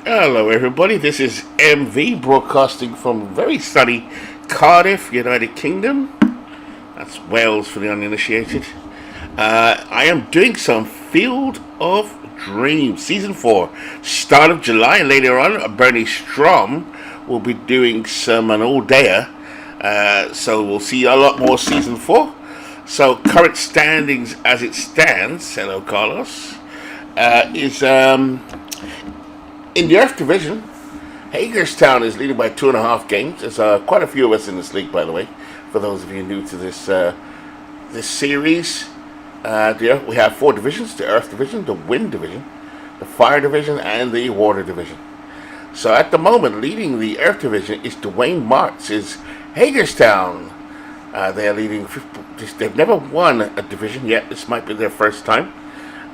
Hello, everybody. This is MV broadcasting from very sunny Cardiff, United Kingdom. That's Wales for the uninitiated. I am doing some Field of Dreams, Season 4, start of July. Later on, Bernie Strom will be doing some an all-dayer. So we'll see a lot more Season 4. So current standings as it stands, hello Carlos, is in the Earth Division. Hagerstown is leading by 2.5 games. There's quite a few of us in this league, by the way. For those of you new to this series, we have 4 divisions: the Earth Division, the Wind Division, the Fire Division, and the Water Division. So at the moment, leading the Earth Division is Dwayne Martz. Is Hagerstown? They are leading. They've never won a division yet. This might be their first time.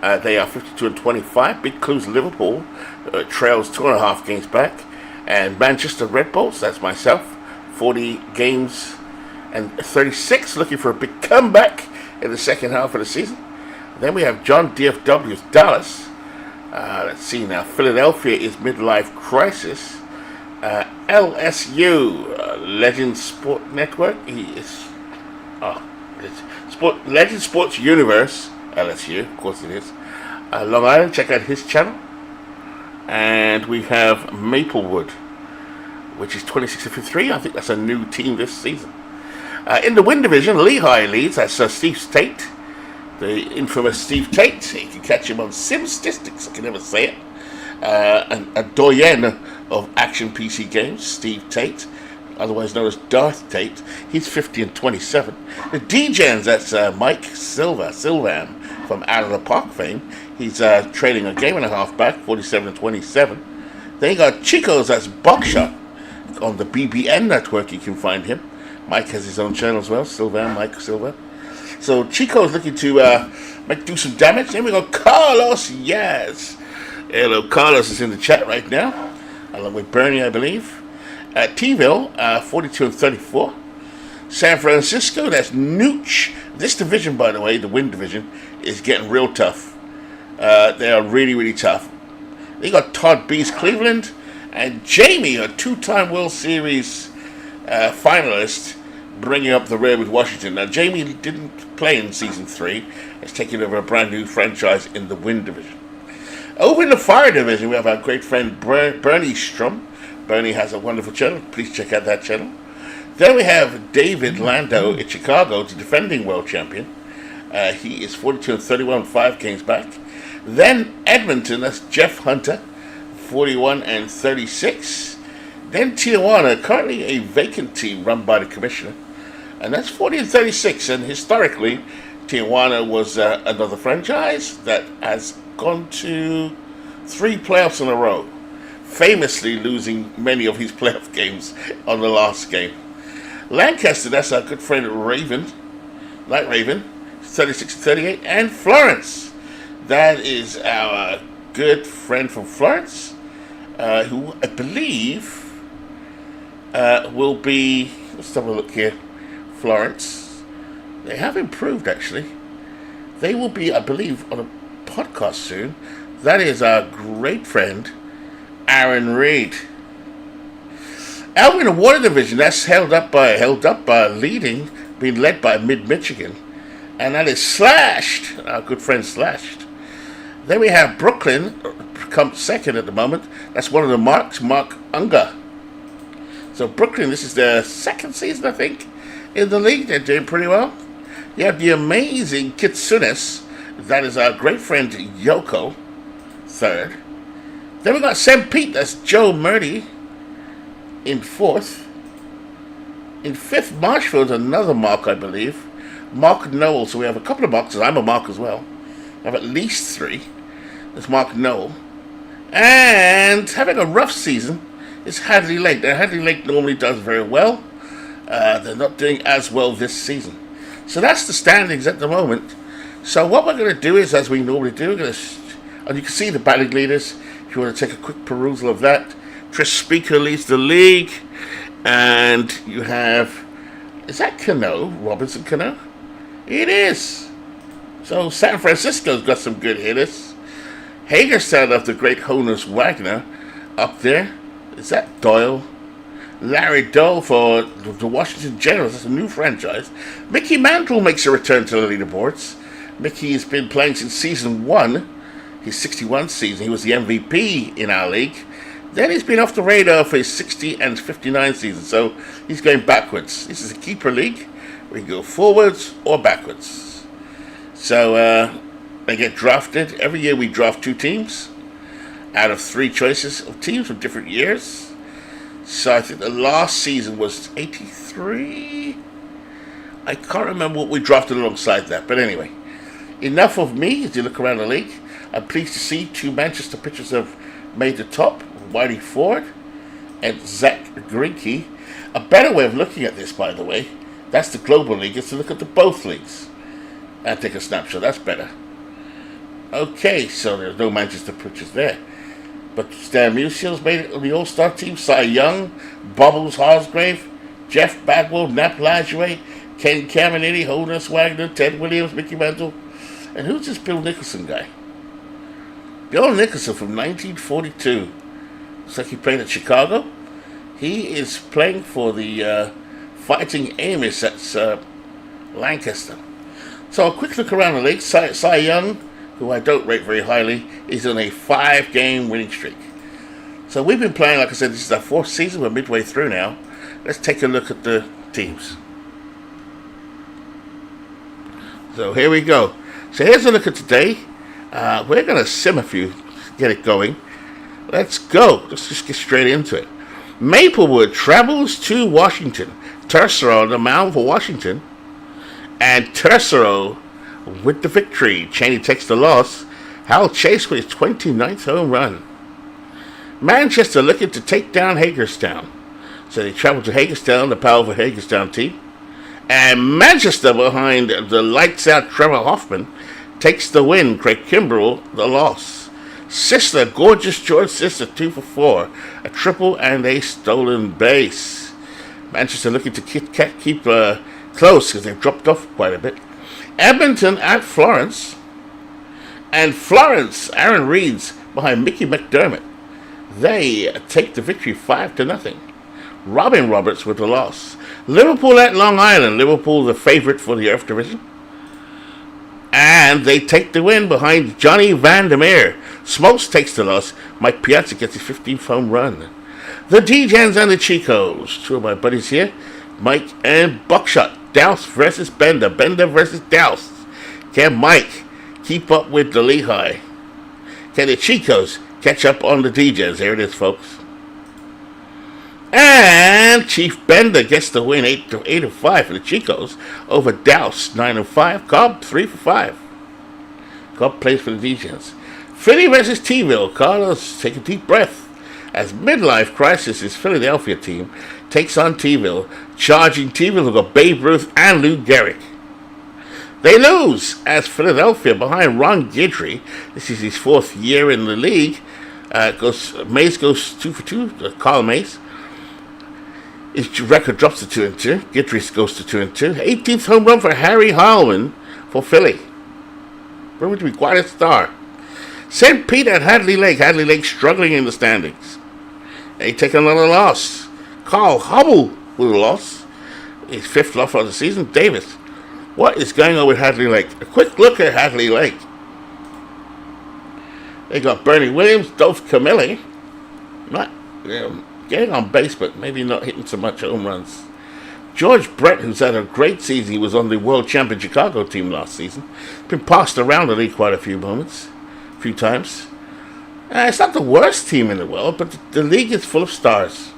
They are 52-25. Big Clues Liverpool trails 2.5 games back, and Manchester Red Bulls, that's myself, 40 games and 36, looking for a big comeback in the second half of the season. Then we have John DFW's Dallas. Let's see now. Philadelphia is Midlife Crisis. LSU, Legend Sport Network. Legend Sports Universe. LSU, of course it is. Long Island, check out his channel. And we have Maplewood, which is 26-53. I think that's a new team this season. In the Wind Division, Lehigh leads. That's Steve Tate, the infamous Steve Tate. You can catch him on Sim Statistics, I can never say it. A doyen of action PC games, Steve Tate, otherwise known as Darth Tate. He's 50-27. The D-Gens, that's Mike Silvan from Out of the Park fame. He's trailing a game and a half back, 47-27. Then you got Chico's, that's Buckshot on the BBN network. You can find him. Mike has his own channel as well, Mike Silva. So Chico's looking to do some damage. Then we got Carlos Yaz. Hello, Carlos is in the chat right now, along with Bernie, I believe. T-Ville, 42-34. San Francisco, that's Nooch. This division, by the way, the Wind Division, is getting real tough. They are really, really tough. They got Todd B's Cleveland, and Jamie, a 2-time World Series finalist, bringing up the rear with Washington. Now, Jamie didn't play in Season 3. He's taking over a brand new franchise in the Wind Division. Over in the Fire Division, we have our great friend Bernie Strom. Bernie has a wonderful channel. Please check out that channel. Then we have David Lando in Chicago, the defending world champion. He is 42-31, 5 games back. Then Edmonton, that's Jeff Hunter, 41-36. Then Tijuana, currently a vacant team run by the commissioner, and that's 40-36. And historically, Tijuana was another franchise that has gone to 3 playoffs in a row, famously losing many of his playoff games on the last game. Lancaster, that's our good friend Night Raven, 36-38. And Florence, that is our good friend from Florence, who I believe will be, let's have a look here, Florence. They have improved, actually. They will be, I believe, on a podcast soon. That is our great friend, Aaron Reed. Out in the Water Division, that's being led by Mid-Michigan. And that is Slashed, our good friend Slashed. Then we have Brooklyn, come second at the moment. That's one of the Mark Unger. So Brooklyn, this is their second season, I think, in the league. They're doing pretty well. You have the amazing Kitsunes. That is our great friend Yoko, third. Then we got St. Pete, that's Joe Murdy in 4th. In 5th, Marshfield's another Mark, I believe. Mark Noel. So we have a couple of Marks. I'm a Mark as well. I have at least 3. There's Mark Noel. And having a rough season is Hadley Lake. Now, Hadley Lake normally does very well. They're not doing as well this season. So that's the standings at the moment. So what we're going to do is, as we normally do, and you can see the batting leaders, if you want to take a quick perusal of that. Tris Speaker leads the league. And you have, is that Cano? Robinson Cano? It is. So San Francisco's got some good hitters. Hagerstown of the great Honus Wagner. Up there, is that Doyle? Larry Doyle for the Washington Generals. That's a new franchise. Mickey Mantle makes a return to the leaderboards. Mickey has been playing since season 1. His 61 season. He was the MVP in our league. Then he's been off the radar for his 60 and 59 season. So he's going backwards. This is a keeper league. We can go forwards or backwards. So they get drafted. Every year we draft 2 teams out of 3 choices of teams from different years. So I think the last season was 83. I can't remember what we drafted alongside that. But anyway, enough of me as you look around the league. I'm pleased to see 2 Manchester pitchers have made the top. Whitey Ford and Zach Greinke. A better way of looking at this, by the way, that's the global league, is to look at the both leagues and take a snapshot. That's better. Okay, so there's no Manchester pitchers there. But Stan Musier's made it on the All-Star team. Cy Young, Bubbles Hargrave, Jeff Bagwell, Nap Lajoie, Ken Caminiti, Honus Wagner, Ted Williams, Mickey Mantle. And who's this Bill Nicholson guy? Bill Nicholson from 1942. Looks like he played at Chicago. He is playing for the Fighting Amos at Lancaster. So a quick look around the league. Cy Young, who I don't rate very highly, is on a 5-game winning streak. So we've been playing, like I said, this is our 4th season. We're midway through now. Let's take a look at the teams. So here we go. So here's a look at today. We're going to sim a few, get it going. Let's go. Let's just get straight into it. Maplewood travels to Washington. Tercero on the mound for Washington. And Tercero with the victory. Cheney takes the loss. Hal Chase with his 29th home run. Manchester looking to take down Hagerstown. So they travel to Hagerstown, the powerful Hagerstown team. And Manchester, behind the lights-out Trevor Hoffman, takes the win. Craig Kimbrell, the loss. Sisler, gorgeous George Sisler, 2 for 4. A triple and a stolen base. Manchester looking to keep close because they've dropped off quite a bit. Edmonton at Florence. And Florence, Aaron Reed's behind Mickey McDermott. They take the victory 5-0. Robin Roberts with the loss. Liverpool at Long Island. Liverpool the favorite for the Earth Division. And they take the win behind Johnny Vandermeer. Smokes takes the loss. Mike Piazza gets his 15th home run. The D-Gens and the Chicos. 2 of my buddies here. Mike and Buckshot. Douse versus Bender. Bender versus Douse. Can Mike keep up with the Lehigh? Can the Chicos catch up on the D-Gens? There it is, folks. And Chief Bender gets the win 8-5 for the Chicos over Douse 9-5. Cobb 3 for 5. Cobb plays for the D-Gens. Philly versus T-Ville. Carlos, take a deep breath as midlife crisis is Philadelphia team takes on T-Ville, charging T-Ville who got Babe Ruth and Lou Gehrig. They lose as Philadelphia behind Ron Guidry. This is his 4th year in the league. Mays goes 2 for 2. Carl Mays. His record drops to 2-2. Guidry goes to 2-2. 18th home run for Harry Harlan for Philly. Proving to be quite a star. St. Pete at Hadley Lake. Hadley Lake struggling in the standings. They take another loss. Carl Hubble with a loss. His 5th loss of the season. Davis. What is going on with Hadley Lake? A quick look at Hadley Lake. They got Bernie Williams, Dolph Camilli. Not getting on base, but maybe not hitting so much home runs. George Brett, who's had a great season, he was on the world champion Chicago team last season. Been passed around the league quite a few times. It's not the worst team in the world, but the league is full of stars.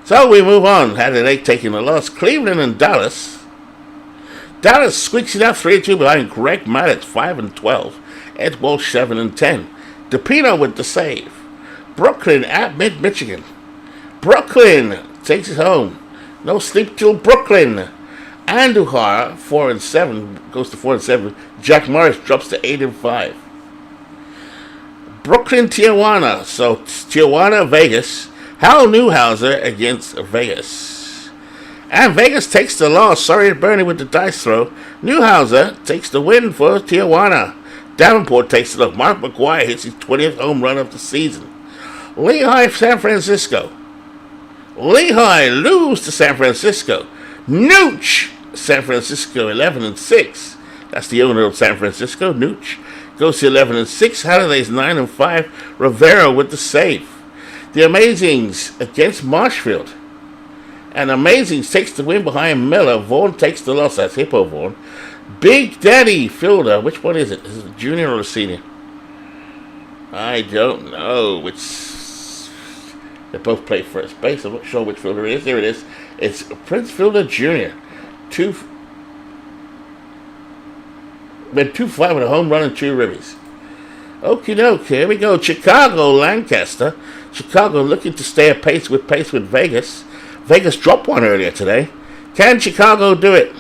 So we move on. Hadley Lake taking the loss. Cleveland and Dallas. Dallas squeaks it out 3-2 behind Greg Maddux, 5-12. Ed Walsh, 7-10. DePino with the save. Brooklyn at Mid-Michigan. Brooklyn takes it home. No sleep till Brooklyn. Andujar, 4-7, goes to 4-7. Jack Morris drops to 8-5. Brooklyn, Tijuana. So Tijuana, Vegas. Hal Newhouser against Vegas. And Vegas takes the loss. Sorry to Bernie with the dice throw. Newhouser takes the win for Tijuana. Davenport takes it up. Mark McGuire hits his 20th home run of the season. Lehigh, San Francisco. Lehigh lose to San Francisco. Nooch, San Francisco 11-6. That's the owner of San Francisco. Nooch goes to 11-6. Halliday's 9-5. Rivera with the save. The Amazings against Marshfield. And Amazings takes the win behind Miller. Vaughn takes the loss. That's Hippo Vaughn. Big Daddy Fielder. Which one is it? Is it a junior or a senior? I don't know. They both play first base. I'm not sure which fielder it is. There it is. It's Prince Fielder Jr. Went 2-5 with a home run and 2 ribbies. Okie doke, here we go. Chicago, Lancaster. Chicago looking to stay pace with Vegas. Vegas dropped one earlier today. Can Chicago do it?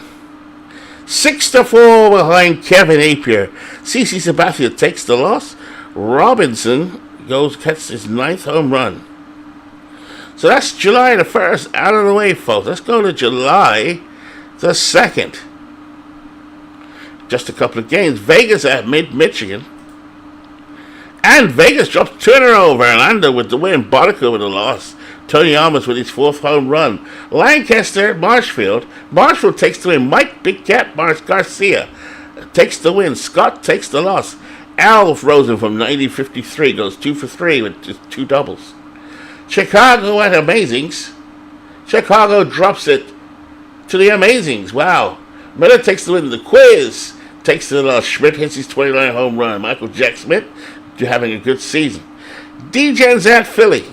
6-4 behind Kevin Appier. CC Sabathia takes the loss. Robinson catches his 9th home run. So that's July the 1st out of the way, folks. Let's go to July the 2nd. Just a couple of games. Vegas at Mid-Michigan. And Vegas drops 2 in a row. Verlander with the win. Boddicker with the loss. Tony Almas with his 4th home run. Lancaster at Marshfield. Marshfield takes the win. Mike Big Cat Garcia takes the win. Scott takes the loss. Alf Rosen from 1953 goes 2 for 3 with just 2 doubles. Chicago at Amazings. Chicago drops it to the Amazings. Wow. Miller takes the win. The Quiz takes the loss. Schmidt hits his 29 home run. Michael Jack Smith having a good season. D-Gens at Philly.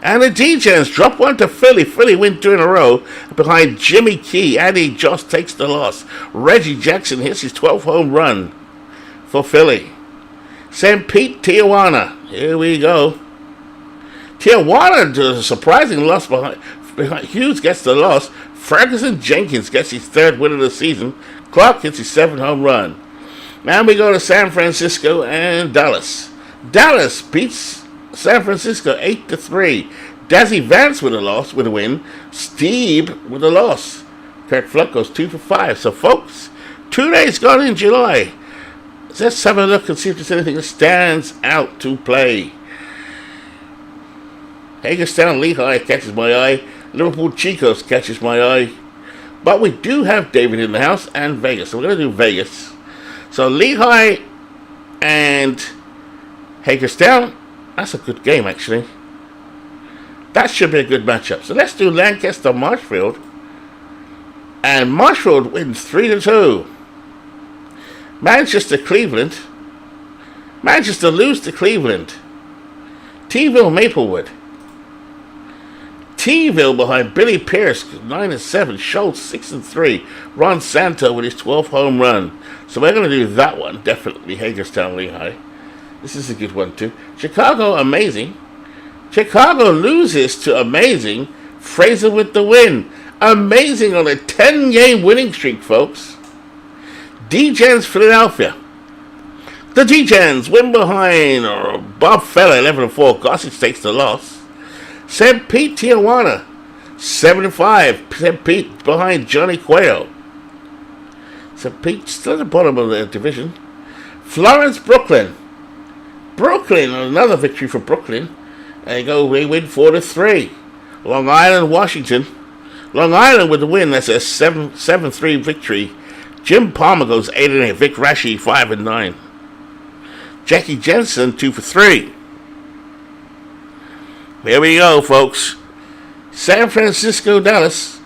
And the D-Gens drop one to Philly. Philly win 2 in a row behind Jimmy Key. Andy Joss takes the loss. Reggie Jackson hits his 12th home run for Philly. St. Pete, Tijuana. Here we go. Tijuana does a surprising loss behind Hughes gets the loss. Ferguson Jenkins gets his 3rd win of the season. Clark hits his 7th home run. Now we go to San Francisco and Dallas. Dallas beats San Francisco 8-3. Dazzy Vance with a win. Steve with a loss. Kurt Fluck goes 2 for 5. So folks, 2 days gone in July. Let's have a look and see if there's anything that stands out to play. Hagerstown Lehigh catches my eye. Liverpool Chicos catches my eye. But we do have David in the house and Vegas. So we're going to do Vegas. So Lehigh and Hagerstown. That's a good game, actually. That should be a good matchup. So let's do Lancaster Marshfield. And Marshfield wins 3-2. Manchester Cleveland. Manchester lose to Cleveland. T-Ville Maplewood. T-Ville behind Billy Pierce 9-7. Schultz 6-3. Ron Santo with his 12th home run. So we're going to do that one. Definitely Hagerstown Lehigh. This is a good one too. Chicago Amazing. Chicago loses to Amazing. Fraser with the win. Amazing on a 10-game winning streak, folks. D-Gens Philadelphia. The D-Gens win behind Bob Feller 11-4. Gossage takes the loss. St. Pete Tijuana 7-5. St. Pete behind Johnny Cueto. St. Pete still at the bottom of the division. Florence Brooklyn. Brooklyn, another victory for Brooklyn. They win 4-3. Long Island, Washington. Long Island with the win. That's a 7-3 victory. Jim Palmer goes 8-8. Vic Raschi 5-9. Jackie Jensen 2 for 3. Here we go, folks. San Francisco, Dallas.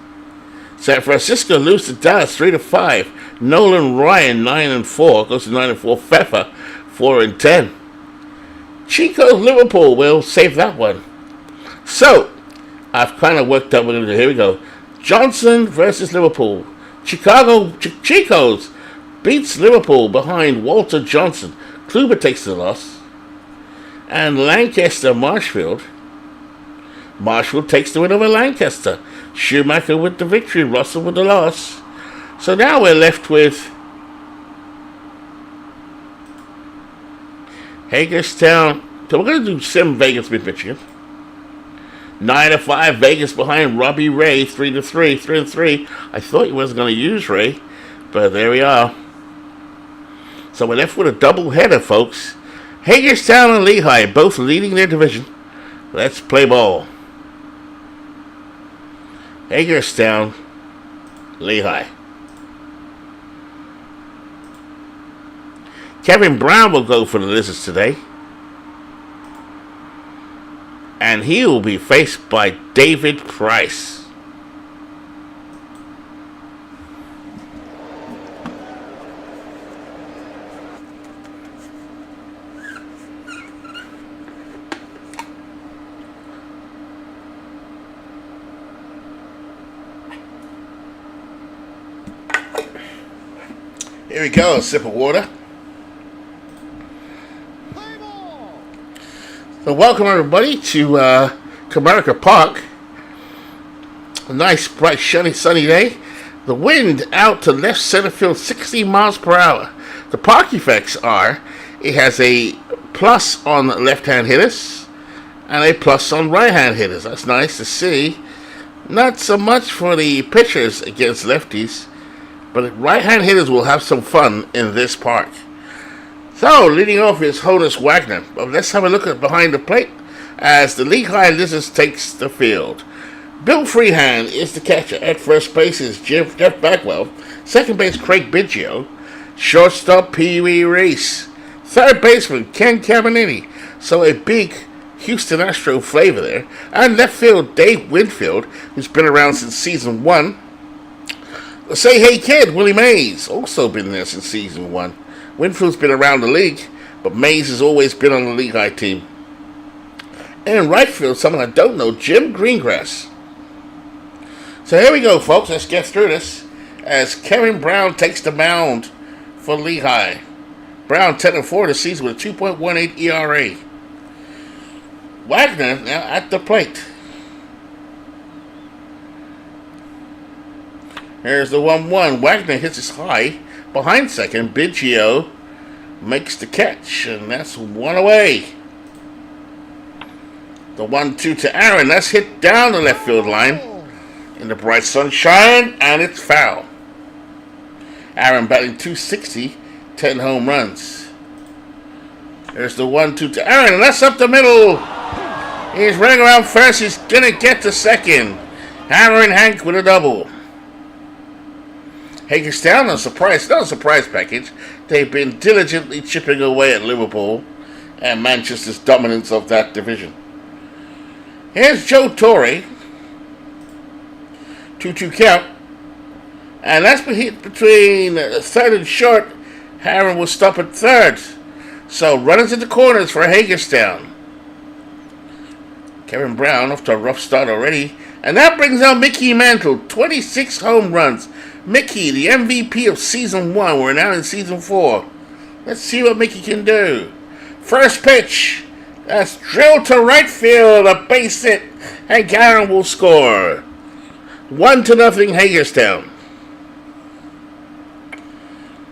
San Francisco loses to Dallas 3-5. Nolan Ryan 9-4 goes to 9-4. Pfeffer 4-10. Chico Liverpool will save that one. So I've kind of worked out with it. Here we go. Johnson versus Liverpool. Chicago Chicos beats Liverpool behind Walter Johnson. Kluber takes the loss. And Lancaster Marshfield. Marshfield takes the win over Lancaster. Schumacher with the victory. Russell with the loss. So now we're left with Hagerstown. So we're going to do Sim Vegas Mid-Michigan. 9-5 Vegas behind Robbie Ray. 3-3. 3-3. I thought he wasn't going to use Ray, but there we are. So we're left with a double header, folks. Hagerstown and Lehigh both leading their division. Let's play ball. Hagerstown, Lehigh. Kevin Brown will go for the Lizards today. And he will be faced by David Price. Here we go, a sip of water. So welcome everybody to Comerica Park. A nice, bright, sunny day. The wind out to left center field, 60 miles per hour. The park effects are, it has a plus on left-hand hitters and a plus on right-hand hitters. That's nice to see. Not so much for the pitchers against lefties, but right-hand hitters will have some fun in this park. So, leading off is Honus Wagner. But let's have a look at behind the plate as the Lehigh Lizards takes the field. Bill Freehand is the catcher. At first base is Jeff Bagwell. Second base, Craig Biggio. Shortstop, Pee Wee Reese. Third baseman, Ken Caminiti. So a big Houston Astro flavor there. And left field, Dave Winfield, who's been around since season 1. Say Hey Kid, Willie Mays, also been there since season 1. Winfield's been around the league, but Mays has always been on the Lehigh team. And in right field, someone I don't know, Jim Greengrass. So here we go, folks. Let's get through this as Kevin Brown takes the mound for Lehigh. Brown 10-4 this season with a 2.18 ERA. Wagner now at the plate. Here's the 1-1. Wagner hits his high. Behind second, Biggio makes the catch, and that's one away. The 1-2 to Aaron. That's hit down the left field line in the bright sunshine, and it's foul. Aaron batting .260, 10 home runs. There's the 1-2 to Aaron, and that's up the middle. He's running around first. He's going to get to second. Hammer and Hank with a double. Hagerstown, not a surprise package. They've been diligently chipping away at Liverpool and Manchester's dominance of that division. Here's Joe Torre. 2-2 count. And that's been hit between third and short. Aaron will stop at third. So runners in the corners for Hagerstown. Kevin Brown off to a rough start already. And that brings out Mickey Mantle. 26 home runs. Mickey, the MVP of Season 1. We're now in Season 4. Let's see what Mickey can do. First pitch. That's drilled to right field. A base hit. And Aaron will score. 1-0 Hagerstown.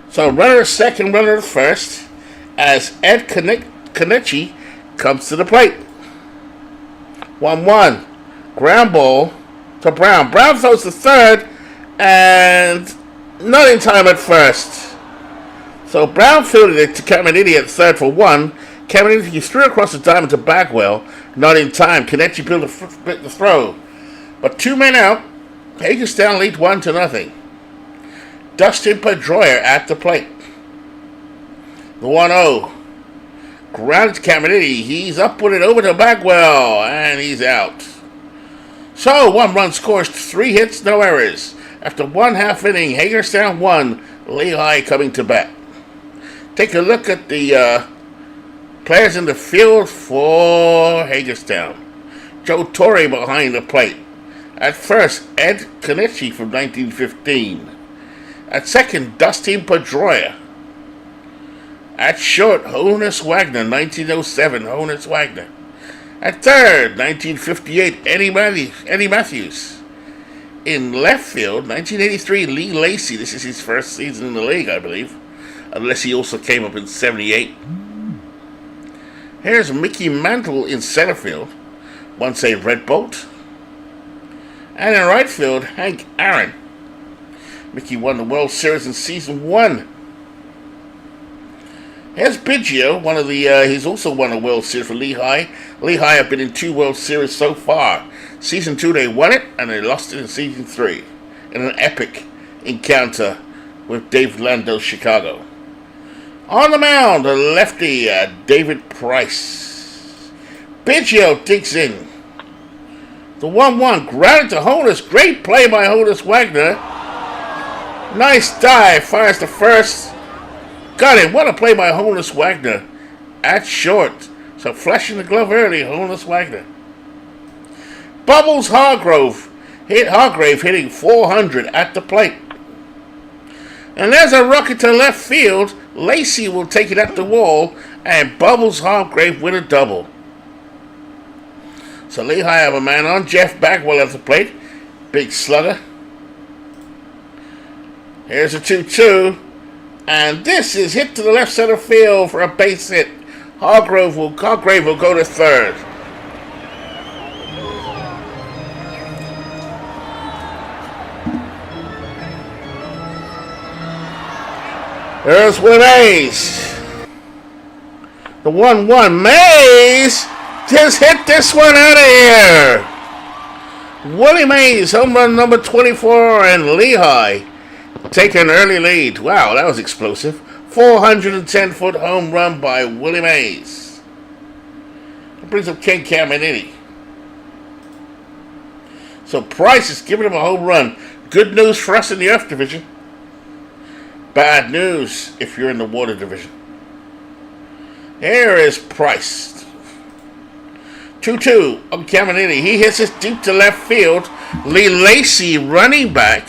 So runner second, runner first. As Ed Kenichi comes to the plate. 1-1. Ground ball to Brown. Brown throws to third. And not in time at first. So Brown fielded it to Caminiti at third for 1. Caminiti threw across the diamond to Bagwell. Not in time. Kenichi built the throw. But 2 men out. Hagerstown lead 1-0. Dustin Pedroia at the plate. The 1-0. Grounded to Caminiti. He's up with it over to Bagwell. And he's out. So 1 run scores, 3 hits, no errors. After 1/2 inning, Hagerstown 1, Lehigh coming to bat. Take a look at the players in the field for Hagerstown. Joe Torre behind the plate. At first, Ed Kenichi from 1915. At second, Dustin Pedroia. At short, Honus Wagner, 1907, Honus Wagner. At third, 1958, Eddie Matthews. In left field, 1983, Lee Lacy. This is his first season in the league, I believe. Unless he also came up in 78. Here's Mickey Mantle in center field. Once a Red Bolt. And in right field, Hank Aaron. Mickey won the World Series in season 1. Here's Biggio, he's also won a World Series for Lehigh. Lehigh have been in 2 World Series so far. Season 2 they won it, and they lost it in Season 3 in an epic encounter with Dave Lando's Chicago. On the mound, the lefty, David Price. Biggio digs in. The 1-1 grounded to Honus. Great play by Honus Wagner. Nice dive. Fires to first. Got it. What a play by Honus Wagner. At short. So flashing the glove early, Honus Wagner. Bubbles Hargrave hitting 400 at the plate. And there's a rocket to left field. Lacey will take it at the wall, and Bubbles Hargrave with a double. So Lehigh have a man on. Jeff Bagwell at the plate. Big slugger. Here's a 2-2. And this is hit to the left center field for a base hit. Hargrave will go to third. There's Willie Mays. The 1-1. Mays just hit this one out of here. Willie Mays, home run number 24, and Lehigh take an early lead. Wow, that was explosive. 410-foot home run by Willie Mays. That brings up Ken Caminiti. So Price is giving him a home run. Good news for us in the Earth Division. Bad news if you're in the Water Division. Here is Price. 2-2 on Caminiti. He hits it deep to left field. Lee Lacey running back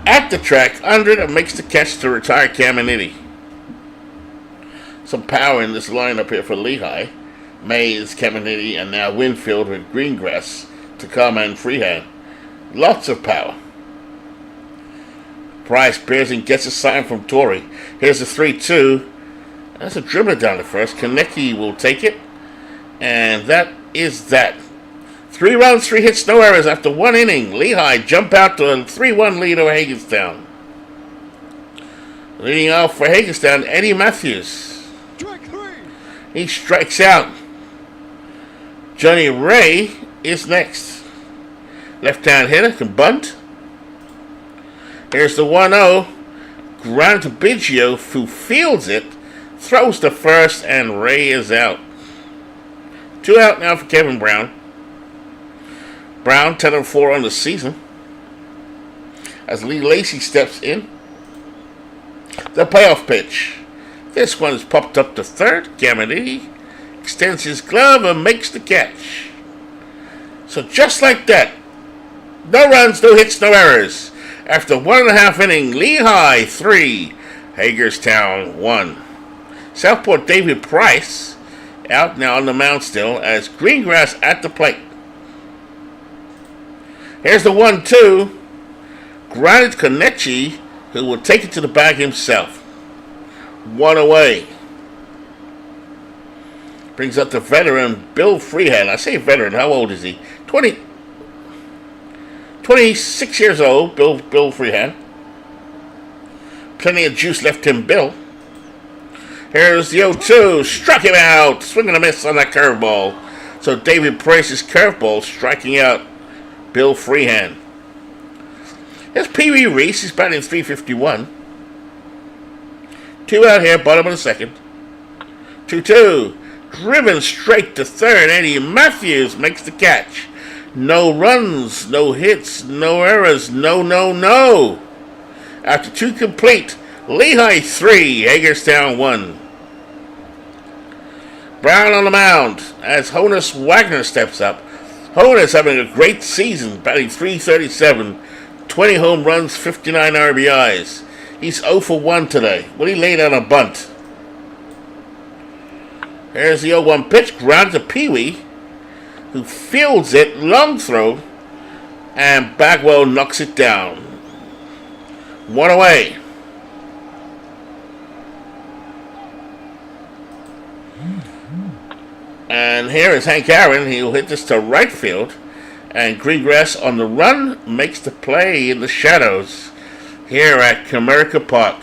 at the track under it and makes the catch to retire Caminiti. Some power in this lineup here for Lehigh. Mays, Caminiti, and now Winfield with Greengrass, Takama, and Freehand. Lots of power. Price bears and gets a sign from Torrey. Here's the 3-2. That's a dribbler down the first. Konecki will take it. And that is that. 3 runs, 3 hits, no errors after 1 inning. Lehigh jump out to a 3-1 lead over Hagerstown. Leading off for Hagerstown, Eddie Matthews. He strikes out. Johnny Ray is next. Left-hand hitter can bunt. Here's the 1-0. Ground to Biggio, who fields it, throws to first, and Ray is out. 2 out now for Kevin Brown. Brown 10-4 on the season. As Lee Lacey steps in. The payoff pitch. This one is popped up to third. Caminiti extends his glove and makes the catch. So just like that, no runs, no hits, no errors. After 1.5 innings, Lehigh 3, Hagerstown 1. Southport David Price out now on the mound still as Greengrass at the plate. Here's the 1-2. Grounded Konecki, who will take it to the bag himself. 1 away. Brings up the veteran Bill Freehand. I say veteran, how old is he? 26 years old, Bill Freehand. Plenty of juice left in Bill. Here's the 0-2. Struck him out. Swing and a miss on that curveball. So David Price's curveball striking out Bill Freehand. Here's Pee Wee Reese. He's batting .351. 2 out here, bottom of the second. 2-2. Driven straight to third. Eddie Matthews makes the catch. No runs, no hits, no errors, no. After 2 complete, Lehigh 3, Hagerstown 1. Brown on the mound as Honus Wagner steps up. Honus having a great season, batting .337, 20 home runs, 59 RBIs. He's 0 for 1 today. Well, he laid out a bunt. Here's the 0-1 pitch, ground to Pee Wee, who fields it, long throw, and Bagwell knocks it down. 1 away. And here is Hank Aaron. He'll hit this to right field. And Greengrass on the run makes the play in the shadows here at Comerica Park.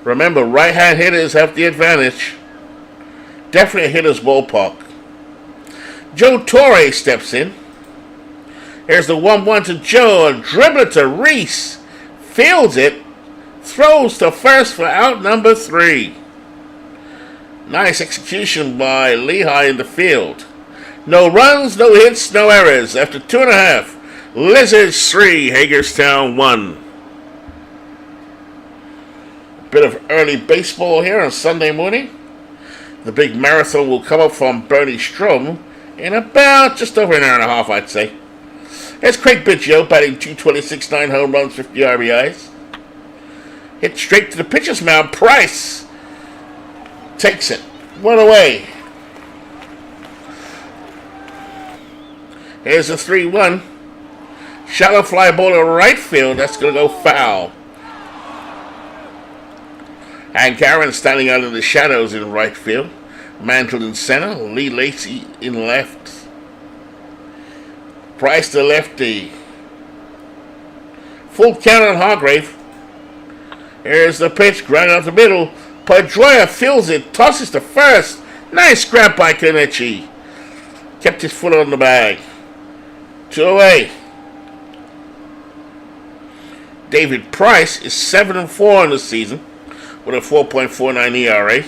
Remember, right-hand hitters have the advantage. Definitely a hitter's ballpark. Joe Torre steps in. Here's the 1-1 to Joe. A dribbler to Reese. Fields it. Throws to first for out number 3. Nice execution by Lehigh in the field. No runs, no hits, no errors. After 2.5. Lizards 3, Hagerstown 1. A bit of early baseball here on Sunday morning. The big marathon will come up from Bernie Strom in about just over an hour and a half, I'd say. Here's Craig Biggio batting 226, 9 home runs, 50 RBIs. Hit straight to the pitcher's mound. Price takes it. 1 away. Here's a 3-1. Shallow fly ball to right field. That's going to go foul. Hank Aaron standing out of the shadows in right field. Mantle in center. Lee Lacy in left. Price to lefty. Full count on Hargrave. Here's the pitch. Ground out the middle. Pedroia fills it. Tosses to first. Nice grab by Kenichi. Kept his foot on the bag. 2 away. David Price is 7-4 on the season with a 4.49 ERA.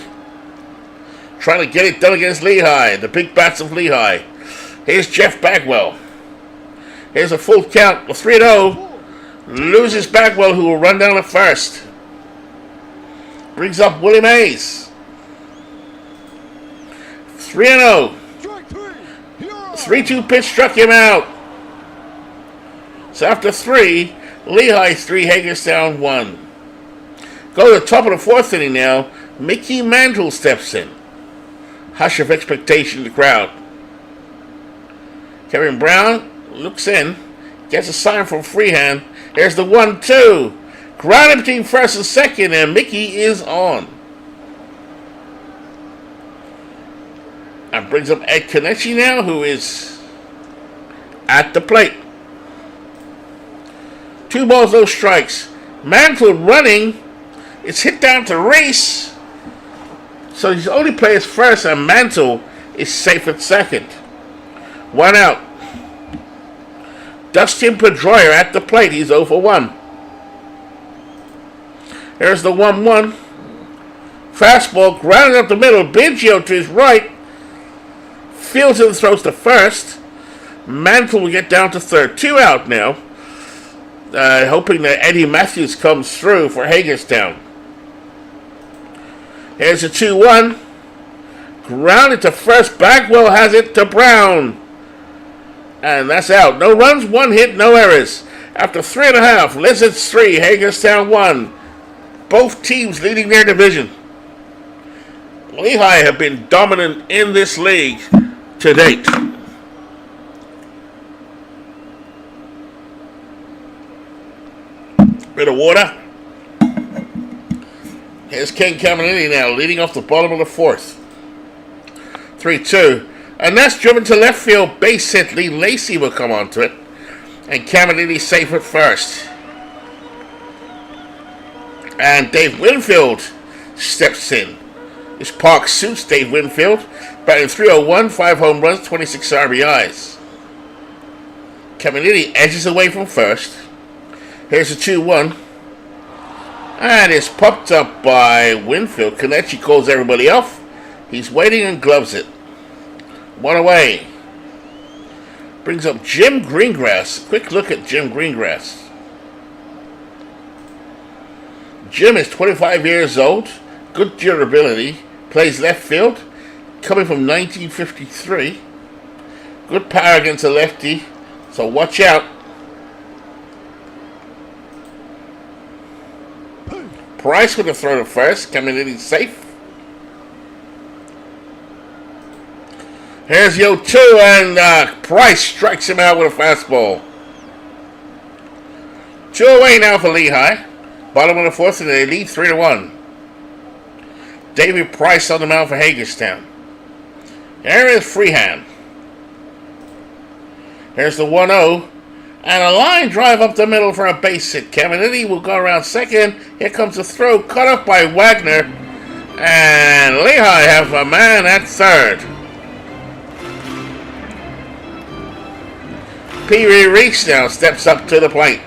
Trying to get it done against Lehigh. The big bats of Lehigh. Here's Jeff Bagwell. Here's a full count. 3-0. Loses Bagwell, who will run down at first. Brings up Willie Mays. 3-0. 3-2 pitch struck him out. So after 3, Lehigh 3, Hagerstown 1. Go to the top of the 4th inning now. Mickey Mantle steps in. Hush of expectation in the crowd. Kevin Brown looks in. Gets a sign from Freehand. Here's the 1-2. Ground in between first and second, and Mickey is on. And brings up Ed Kenichi now, who is at the plate. 2 balls, no strikes. Mantle running. It's hit down to Reese. So he's only plays first, and Mantle is safe at second. 1 out. Dustin Pedroia at the plate. He's 0 for 1. There's the 1-1. Fastball grounded up the middle. Biggio to his right. Fields it and throws to first. Mantle will get down to third. 2 out now. Hoping that Eddie Matthews comes through for Hagerstown. Here's a 2-1. Grounded to first. Bagwell has it to Brown. And that's out. No runs, 1 hit, no errors. After 3.5, Lizards 3, Hagerstown 1. Both teams leading their division. Lehigh have been dominant in this league to date. Bit of water. Here's Ken Caminiti now, leading off the bottom of the 4th. 3-2. And that's driven to left field. Base hit. Lee Lacy will come onto it. And Caminiti safe at first. And Dave Winfield steps in. This park suits Dave Winfield. Batting .301, 5 home runs, 26 RBIs. Caminiti edges away from first. Here's a 2-1. And it's popped up by Winfield. Kenichi calls everybody off. He's waiting and gloves it. 1 away. Brings up Jim Greengrass. Quick look at Jim Greengrass. Jim is 25 years old. Good durability. Plays left field. Coming from 1953. Good power against a lefty. So watch out. Price with a throw to first. Caminiti safe. Here's the 0-2, and Price strikes him out with a fastball. 2 away now for Lehigh. Bottom of the 4th, and they lead 3-1. David Price on the mound for Hagerstown. There is Freehand. Here's the 1-0. And a line drive up the middle for a base hit. Caminiti will go around second. Here comes the throw, cut off by Wagner. And Lehigh have a man at third. Pee Wee Reese now steps up to the plate.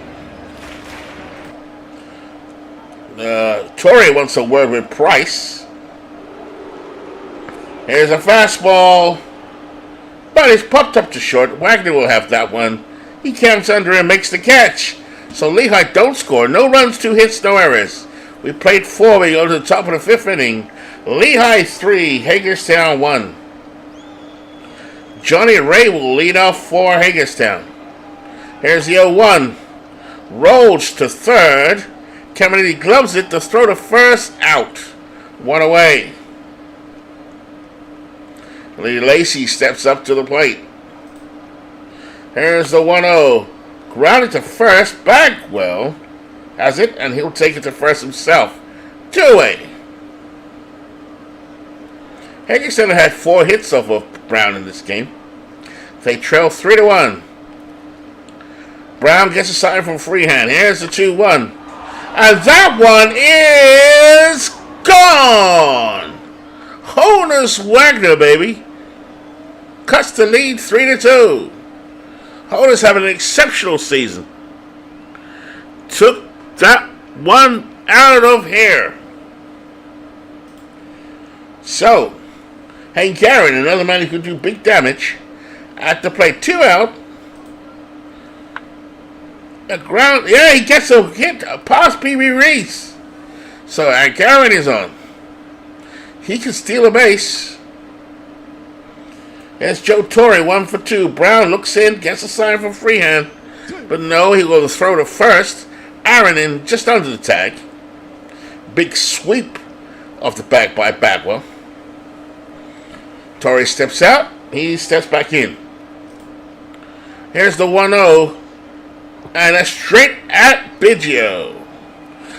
Torrey wants a word with Price. Here's a fastball. But it's popped up to short. Wagner will have that one. He counts under and makes the catch. So Lehigh don't score. No runs, 2 hits, no errors. We played 4. We go to the top of the 5th inning. Lehigh 3, Hagerstown 1. Johnny Ray will lead off for Hagerstown. Here's the 0-1. Rolls to third. Caminiti gloves it to throw to first, out. 1 away. Lee Lacey steps up to the plate. Here's the 1-0. Grounded to first. Bagwell has it, and he'll take it to first himself. 2 away. Hagerstown had 4 hits off of Brown in this game. They trail 3-1. Brown gets a sign from Freehand. Here's the 2-1. And that one is gone! Honus Wagner, baby. Cuts the lead 3-2. Honus having an exceptional season. Took that one out of here. So, Hank Aaron, another man who could do big damage, at the plate. 2 out. A ground, yeah, he gets a hit past Pee Wee Reese. So Hank Aaron is on. He can steal a base. There's Joe Torrey, 1 for 2. Brown looks in, gets a sign from Freehand. But no, he will throw to first. Aaron in just under the tag. Big sweep off the back by Bagwell. Torrey steps out. He steps back in. Here's the 1-0. And that's straight at Biggio.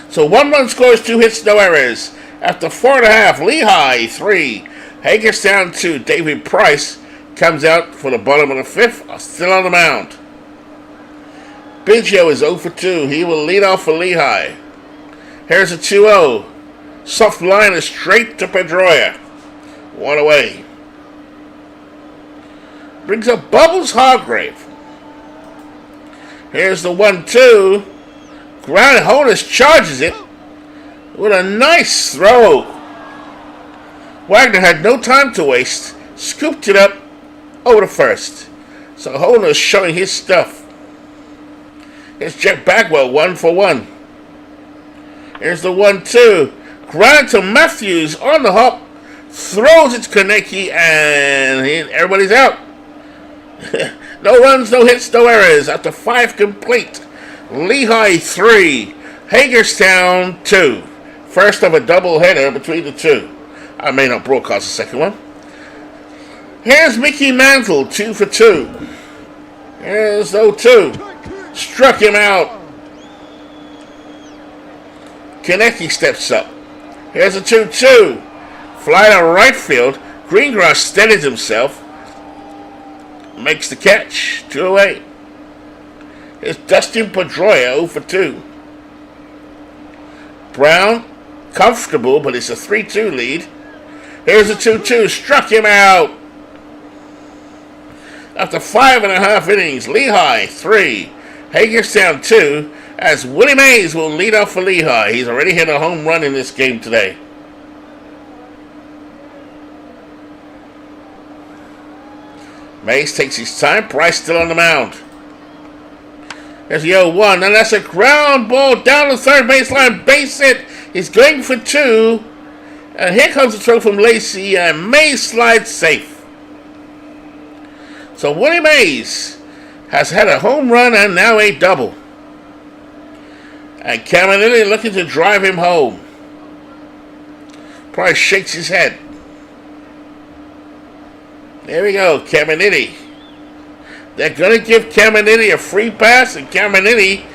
So 1 run scores, 2 hits, no errors. After 4.5, Lehigh 3, Hagerstown 2. David Price comes out for the bottom of the 5th, still on the mound. Biggio is 0 for 2. He will lead off for Lehigh. Here's a 2-0. Soft line is straight to Pedroia. 1 away. Brings up Bubbles Hargrave. Here's the 1-2. Ground Honus charges it with a nice throw. Wagner had no time to waste. Scooped it up over to first. So Honus showing his stuff. Here's Jeff Bagwell, 1 for 1. Here's the 1-2. Ground to Matthews on the hop. Throws it to Konecny, and everybody's out. No runs, no hits, no errors. After 5 complete. Lehigh 3, Hagerstown 2. First of a doubleheader between the two. I may not broadcast the second one. Here's Mickey Mantle, 2 for 2. Here's 0-2. Struck him out. Konecny steps up. Here's a 2-2. Fly to right field. Greengrass steadies himself. Makes the catch. 2 away. Here's Dustin Pedroia, 0 for 2. Brown, comfortable, but it's a 3-2 lead. Here's a 2-2. Struck him out. After 5.5 innings, Lehigh 3, Hagerstown 2, as Willie Mays will lead off for Lehigh. He's already hit a home run in this game today. Mays takes his time. Price still on the mound. There's the 0-1, and that's a ground ball down the third baseline. Base hit. He's going for 2. And here comes the throw from Lacey, and Mays slides safe. So Willie Mays has had a home run and now a double. And Caminiti looking to drive him home. Price shakes his head. There we go, Caminiti. They're going to give Caminiti a free pass, and Caminiti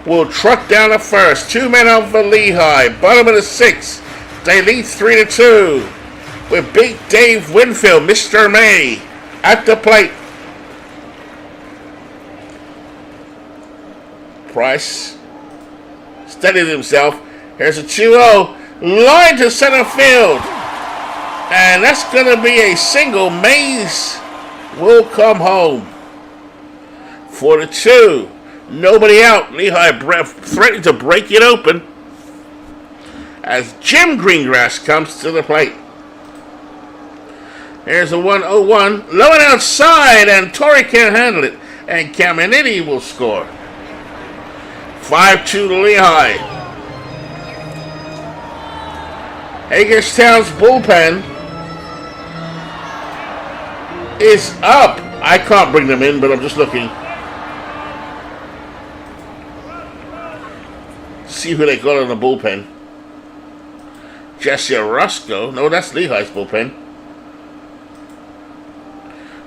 will truck down to first. 2 men out for Lehigh. Bottom of the 6th. They lead 3-2 with Big Dave Winfield, Mr. May, at the plate. Price steadied himself. Here's a 2-0. Line to center field. And that's going to be a single. Mays will come home. 4-2. Nobody out. Lehigh threatening to break it open as Jim Greengrass comes to the plate. Here's a 1-0-1. Low and outside, and Torrey can't handle it. And Caminiti will score. 5-2 to Lehigh. Hagerstown's bullpen is up. I can't bring them in, but I'm just looking. See who they got on the bullpen. Jesse Orozco. No, that's Lehigh's bullpen.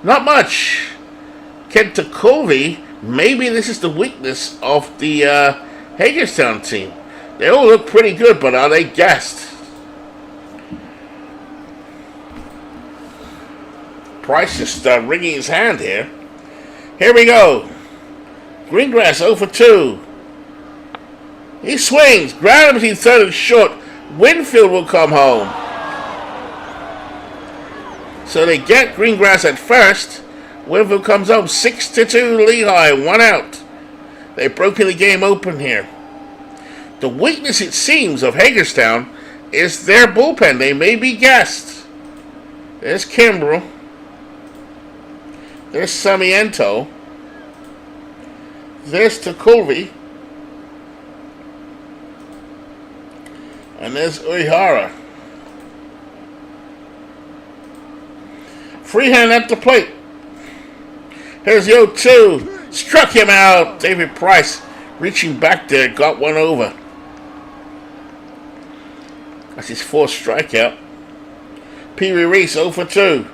Not much. Kent Colby. Maybe this is the weakness of the Hagerstown team. They all look pretty good, but are they gassed? Price just wringing his hand here. Here we go. Greengrass 0 for 2. He swings. Ground between third and short. Winfield will come home. So they get Greengrass at first. Winfield comes home. 6-2 Lehigh. 1 out. They've broken the game open here. The weakness, it seems, of Hagerstown is their bullpen. They may be gassed. There's Kimbrell. There's Samiento. There's Takulvi. And there's Uehara. Freehand at the plate. Here's the 0-2. Struck him out. David Price reaching back there. Got one over. That's his fourth strikeout. Pee Wee Reese 0 for 2.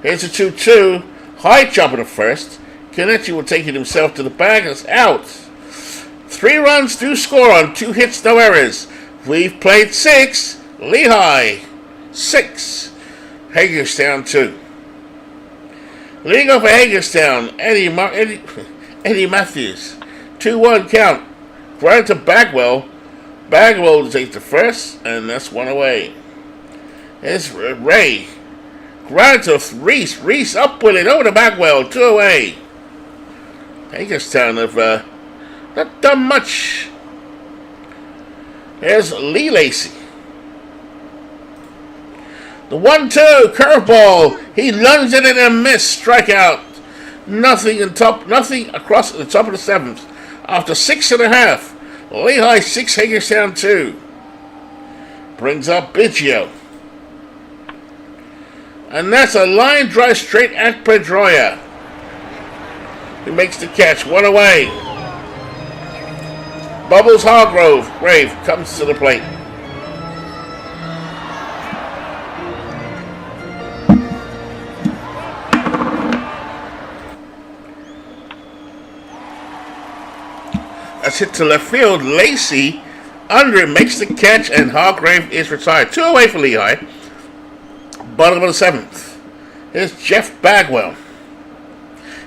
Here's a 2-2. High chop at the first. Kenichi will take it himself to the bag. It's out. 3 runs to score on 2 hits, no errors. We've played 6. Lehigh 6. Hagerstown 2. Leading off for Hagerstown, Eddie Matthews. 2-1 count. Ground to Bagwell. Bagwell takes the first, and that's 1 away. There's Ray. Ground to Reese. Reese up with it over to Bagwell. 2 away. Hagerstown have not done much. There's Lee Lacey. The 1-2 curveball. He lunged at it and missed. Strikeout. Nothing across the top of the 7th. After 6.5. Lehigh 6, Hagerstown 2. Brings up Biggio. And that's a line drive straight at Pedroia. He makes the catch. 1 away. Bubbles Grave comes to the plate. That's hit to left field. Lacey under it makes the catch, and Hargrave is retired. 2 away for Lehigh. Bottom of the 7th. Here's Jeff Bagwell.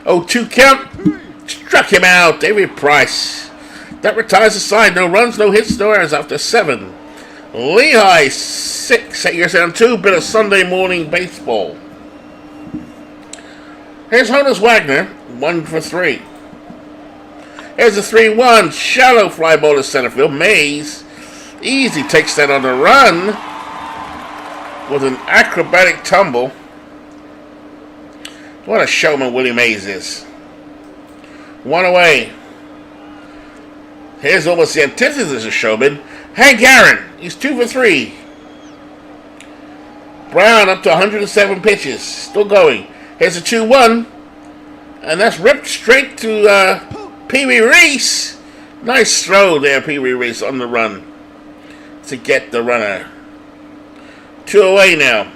0-2 count. Struck him out. David Price. That retires the side. No runs, no hits, no errors after 7. Lehigh 6. Hagerstown 2. Bit of Sunday morning baseball. Here's Honus Wagner. 1 for 3. Here's a 3-1. Shallow fly ball to center field. Mays easy takes that on the run with an acrobatic tumble. What a showman Willie Mays is. 1 away. Here's almost the antithesis of showman. Hank Aaron. He's 2 for 3. Brown up to 107 pitches. Still going. Here's a 2-1. And that's ripped straight to Pee Wee Reese. Nice throw there, Pee Wee Reese on the run to get the runner. 2 away now.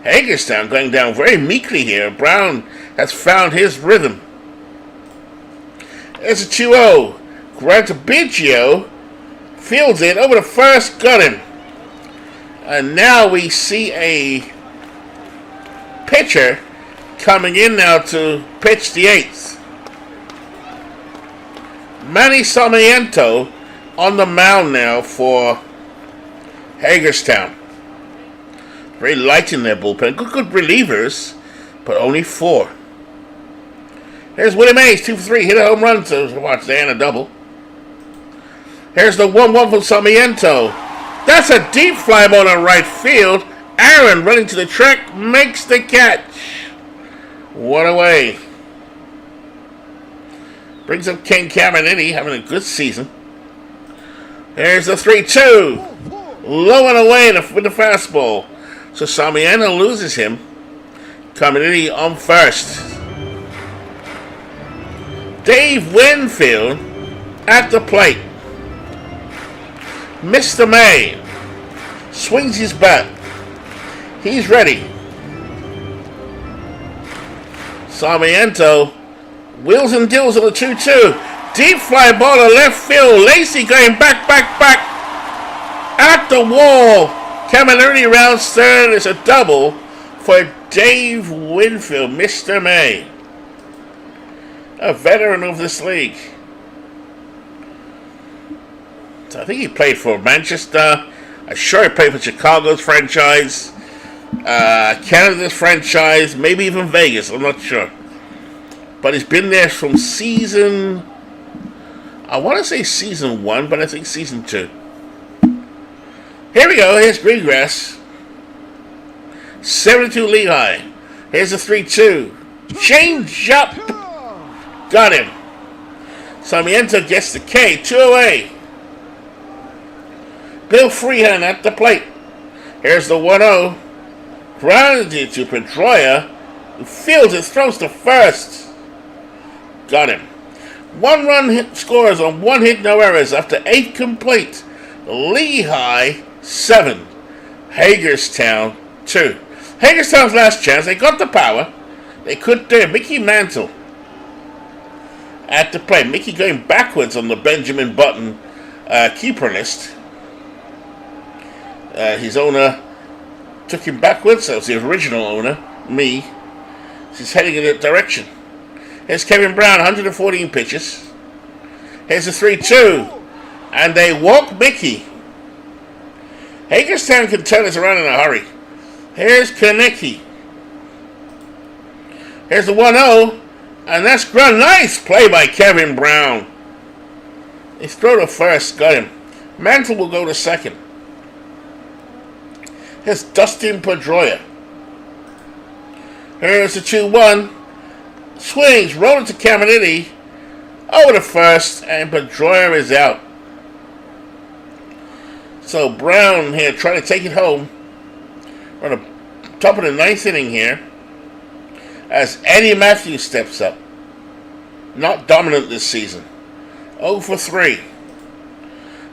Hagerstown going down very meekly here. Brown has found his rhythm. There's a 2-0. Ground to Biggio. Fields it over the first. Got him. And now we see a pitcher coming in now to pitch the 8th. Manny Sarmiento on the mound now for Hagerstown. Very light in their bullpen. Good relievers, but only 4. Here's Willie Mays, 2 for 3, hit a home run. So watch there and a double. Here's the 1-1 from Sarmiento. That's a deep fly ball to right field. Aaron running to the track makes the catch. One away. Brings up Ken Caminiti, having a good season. There's the 3-2. Low and away with the fastball. So Sarmiento loses him. Caminiti on first. Dave Winfield at the plate. Mr. May swings his bat. He's ready. Sarmiento wheels and deals on the 2-2. Deep fly ball to left field. Lacey going back. At the wall. Caminiti rounds third. It's a double for Dave Winfield, Mr. May. A veteran of this league. So I think he played for Manchester. I'm sure he played for Chicago's franchise. Canada's franchise. Maybe even Vegas. I'm not sure. But he's been there from season... I want to say season 1, but I think season 2. Here we go. Here's Greengrass. 72 Lehigh. Here's the 3-2. Change up. Got him. Sarmiento gets the K. 2 away. Bill Freehan at the plate. Here's the 1-0. Grounded to Pedroia, who fields it, throws to first. Got him. 1 run hit scores on 1 hit, no errors after 8 complete. Lehigh 7. Hagerstown 2. Hagerstown's last chance. They got the power. They couldn't do it. Mickey Mantle at the plate. Mickey going backwards on the Benjamin Button keeper list. His owner took him backwards. That was the original owner, me. He's heading in that direction. Here's Kevin Brown, 114 pitches. Here's a 3-2. And they walk Mickey. Hagerstown can turn this around in a hurry. Here's Kaneki. Here's the 1-0. And that's ground. Nice play by Kevin Brown. He threw to first. Got him. Mantle will go to second. Here's Dustin Pedroia. Here's the 2-1. Swings, rolling to Caminiti. Over to first, and Pedroia is out. So Brown here trying to take it home. We're on the top of the 9th inning here. As Eddie Matthews steps up. Not dominant this season. 0 for 3.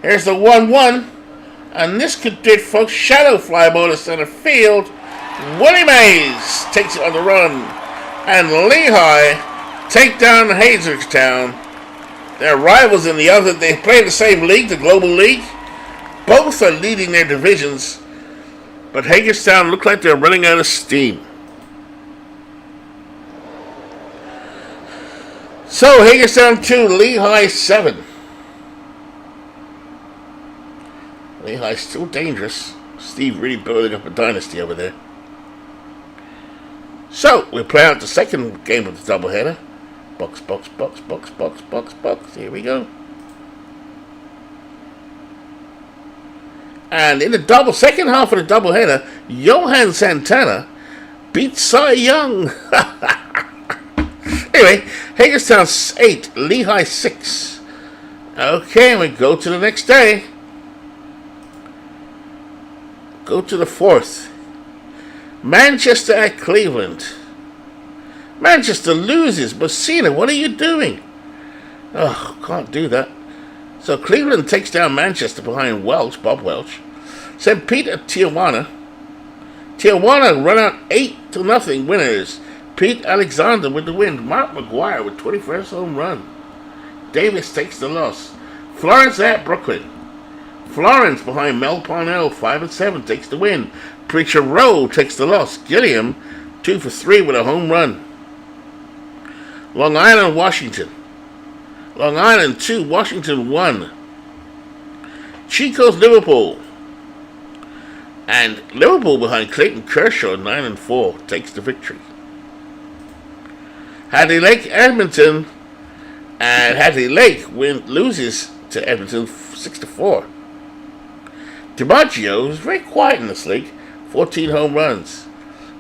Here's the 1-1. And this could do it, folks. Shadow fly ball to center field. Willie Mays takes it on the run. And Lehigh take down Hagerstown. They're rivals in the other. They play in the same league, the Global League. Both are leading their divisions. But Hagerstown look like they're running out of steam. So, Hagerstown 2, Lehigh 7. Lehigh's still dangerous. Steve really building up a dynasty over there. So, we'll play out the second game of the doubleheader. Box. Here we go. And in the second half of the doubleheader, Johan Santana beat Cy Young. Anyway, Hagerstown 8, Lehigh 6. Okay, we go to the next day. Go to the 4th. Manchester at Cleveland. Manchester loses. Messina, what are you doing? Oh, can't do that. So Cleveland takes down Manchester behind Welch, Bob Welch. St. Pete at Tijuana. Tijuana run out 8-0 winners. Pete Alexander with the win. Mark McGuire with 21st home run. Davis takes the loss. Florence at Brooklyn. Florence behind Mel Parnell, 5-7, takes the win. Preacher Rowe takes the loss. Gilliam, 2 for 3 with a home run. Long Island, Washington. Long Island 2, Washington 1. Chico's Liverpool. And Liverpool behind Clayton Kershaw, 9-4, takes the victory. Hadley Lake, Edmonton, and Hadley Lake loses to Edmonton 6-4. DiMaggio is very quiet in this league, 14 home runs.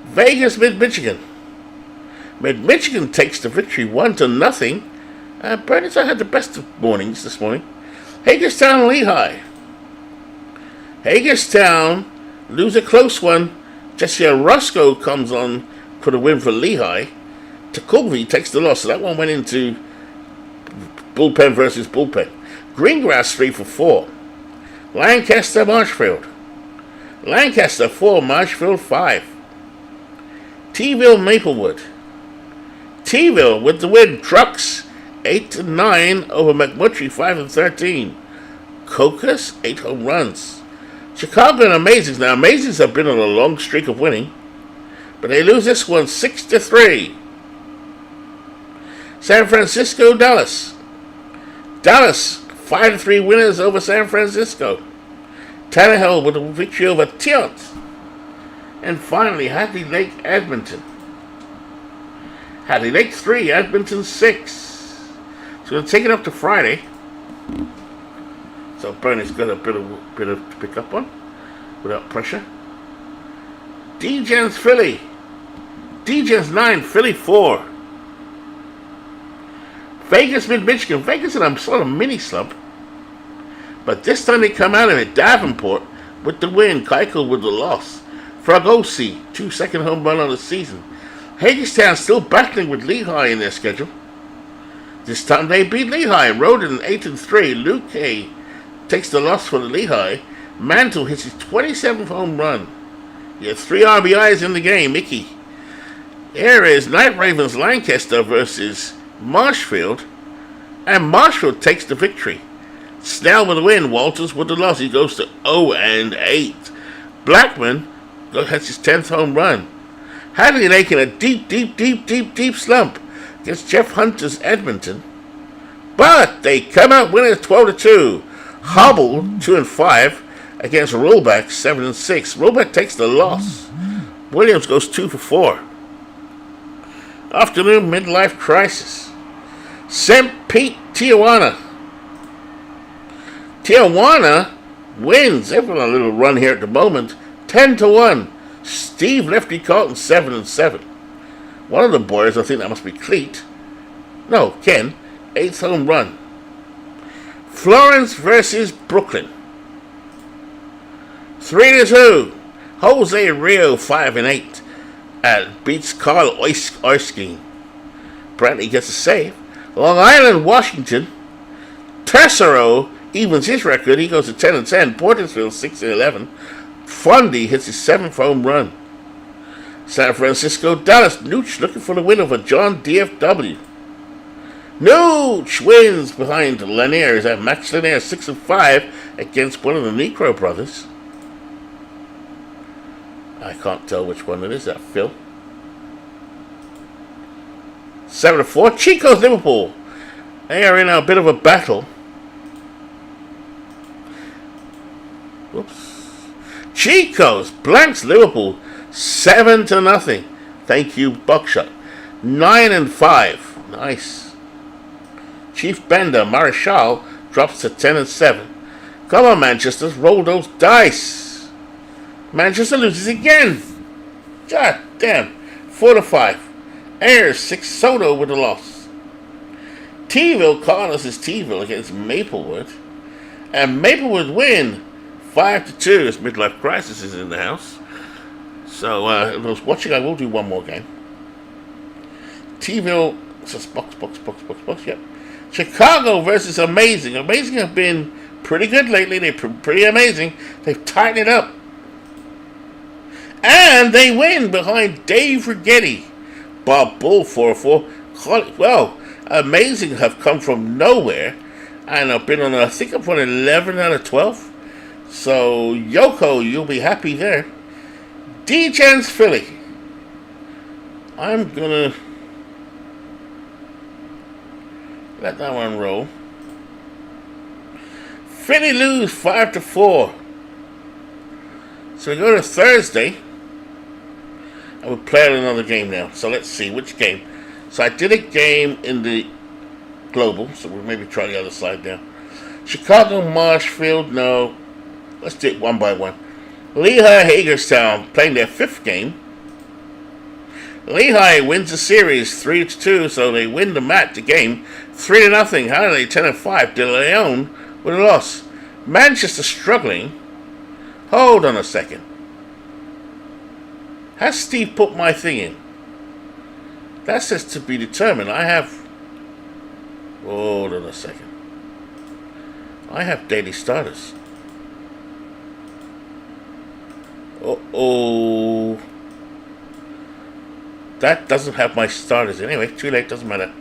Vegas, Mid-Michigan. Mid-Michigan takes the victory 1-0. Burnside had the best of mornings this morning. Hagerstown, Lehigh. Hagerstown lose a close one. Jesse Roscoe comes on for the win for Lehigh. Takulvi takes the loss, so that one went into bullpen versus bullpen. Greengrass 3-4. Lancaster, Marshfield. Lancaster 4, Marshfield 5. T-ville, Maplewood. T-ville with the win. Trucks 8-9 over McMurtry 5-13. Cocos 8 home runs. Chicago and Amazings. Now Amazings have been on a long streak of winning, but they lose this one 6-3. San Francisco, Dallas. Dallas 5-3 winners over San Francisco. Tannehill with a victory over Tiant. And finally, Hadley Lake, Edmonton. Hadley Lake 3, Edmonton 6. So we're going to take it up to Friday. So Bernie's got a bit of to pick up on without pressure. D-Gens Philly. D-Gens 9, Philly 4. Vegas, Mid-Michigan. Vegas in a sort of mini slump. But this time they come out of it. Davenport with the win. Keuchel with the loss. Fragosi, 2 second home run on the season. Hagerstown still battling with Lehigh in their schedule. This time they beat Lehigh. Roden 8-3. Luke Hay takes the loss for the Lehigh. Mantle hits his 27th home run. He has 3 RBIs in the game. Mickey. Here is Night Ravens Lancaster versus Marshfield. And Marshfield takes the victory. Snell with the win. Walters with the loss. He goes to 0-8. Blackman has his 10th home run. Hadley Lake in a deep slump against Jeff Hunter's Edmonton. But they come out winners 12-2. Hobble 2-5 against Rollback 7-6. Rollback takes the loss. Williams goes 2-4. Afternoon midlife crisis. St. Pete, Tijuana. Tijuana wins. They've got a little run here at the moment. 10-1. Steve Lefty Carlton 7-7. One of the boys, I think that must be Cleet. No, Ken. 8th home run. Florence versus Brooklyn. 3-2. Jose Rio 5-8. Beats Carl Erskine. Brantley gets a save. Long Island, Washington. Tessero evens his record. He goes to 10-10. Portersville 6-11. Fundy hits his 7th home run. San Francisco, Dallas. Nooch looking for the win over John DFW. Nooch wins behind Lanier. Is that Max Lanier 6-5 against one of the Necro brothers? I can't tell which one it is. That Phil. 7-4. Chico's Liverpool. They are in a bit of a battle. Whoops. Chico's blanks Liverpool 7-0. Thank you, Buckshot. 9-5. Nice. Chief Bender, Marichal drops to 10-7. Come on, Manchester, roll those dice. Manchester loses again. God damn. 4-5. Ayers 6. Soto with the loss. T-ville, Cardinals is T-ville against Maplewood. And Maplewood win 5-2 as Midlife Crisis is in the house. So, if I was watching, I will do one more game. T-ville, just box, yep. Chicago versus Amazing. Amazing have been pretty good lately. They're pretty amazing. They've tightened it up. And they win behind Dave Rigetti. Bob Bull 4-4. Well, Amazing have come from nowhere. And I've been on, I think I'm on 11 out of 12. So, Yoko, you'll be happy there. D-Gens Philly. I'm gonna let that one roll. Philly lose 5-4. So we go to Thursday. And we'll play another game now. So let's see which game. So I did a game in the global, so we'll maybe try the other side now. Chicago Marshfield, no. Let's do it one by one. Lehigh Hagerstown playing their 5th game. Lehigh wins the series 3-2, so they win the game 3-0. Halliday 10-5. De Leon with a loss. Manchester struggling. Hold on a second. Has Steve put my thing in? That says to be determined. I have. Hold on a second. I have daily starters. Oh. That doesn't have my starters. Anyway, too late. Doesn't matter.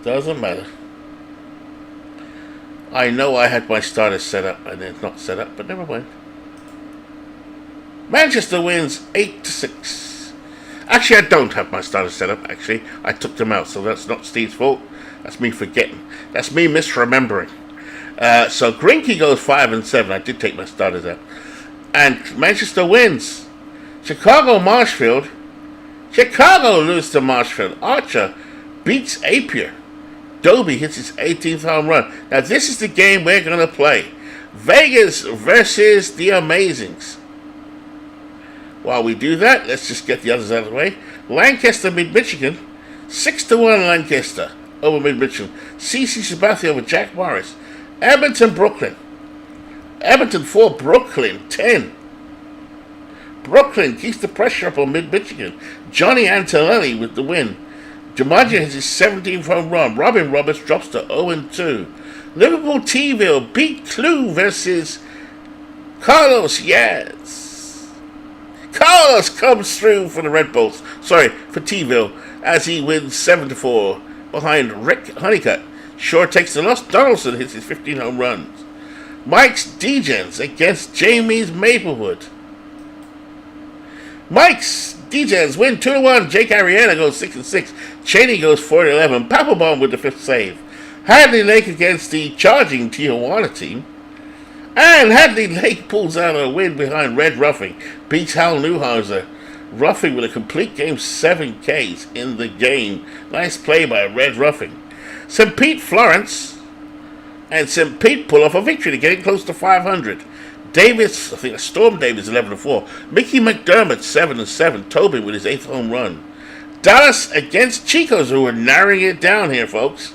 Doesn't matter. I know I had my starters set up and it's not set up, but never mind. Manchester wins 8-6. Actually, I don't have my starters set up. Actually, I took them out, so that's not Steve's fault. That's me forgetting. That's me misremembering. So Grinky goes 5-7. I did take my starters out. And Manchester wins. Chicago Marshfield. Chicago loses to Marshfield. Archer beats Apier. Doby hits his 18th home run. Now this is the game we're going to play. Vegas versus the Amazings. While we do that, let's just get the others out of the way. Lancaster Mid-Michigan. 6-1 Lancaster over Mid-Michigan. CC Sabathia over Jack Morris. Edmonton Brooklyn. Edmonton 4, Brooklyn 10. Brooklyn keeps the pressure up on Mid-Michigan. Johnny Antonelli with the win. DiMaggio has his 17th home run. Robin Roberts drops to 0-2. Liverpool T-Ville beat Clue versus Carlos. Yes. Carlos comes through for the Red Bulls. Sorry, for T-Ville as he wins 7-4 behind Rick Honeycutt. Shore takes the loss. Donaldson hits his 15 home runs. Mike's Degens against Jamie's Maplewood. Mike's Degens win 2-1. Jake Arrieta goes 6-6. Cheney goes 4-11. Papelbon with the 5th save. Hadley Lake against the charging Tijuana team. And Hadley Lake pulls out a win behind Red Ruffing. Beats Hal Newhauser. Ruffing with a complete game, 7 Ks in the game. Nice play by Red Ruffing. St. Pete Florence and St. Pete pull off a victory to getting close to 500. Davis, I think Storm Davis 11-4. Mickey McDermott 7-7. Toby with his 8th home run. Dallas against Chico's, who are narrowing it down here, folks.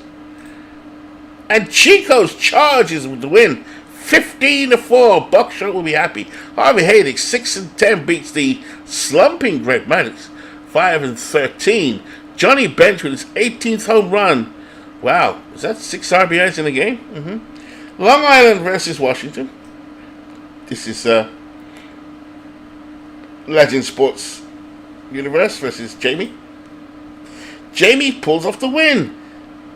And Chico's charges with the win 15-4. Buckshot will be happy. Harvey Haydick 6-10 beats the slumping Greg Maddox 5-13. Johnny Bench with his 18th home run. Wow, is that 6 RBIs in the game? Long Island versus Washington. This is Legend Sports Universe versus Jamie. Jamie pulls off the win.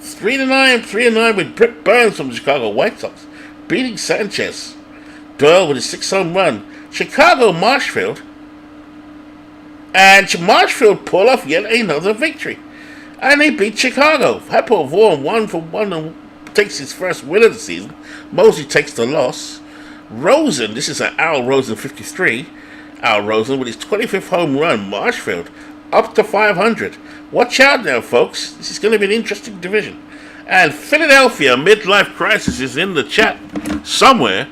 3-9 with Britt Burns from the Chicago White Sox, beating Sanchez. Doyle with his 6th home run. Chicago Marshfield. And Marshfield pull off yet another victory. And they beat Chicago. Hapo Vaughan 1-for-1 and takes his first win of the season. Mosley takes the loss. Rosen, this is an Al Rosen 53. Al Rosen with his 25th home run. Marshfield up to 500. Watch out now, folks. This is going to be an interesting division. And Philadelphia Midlife Crisis is in the chat somewhere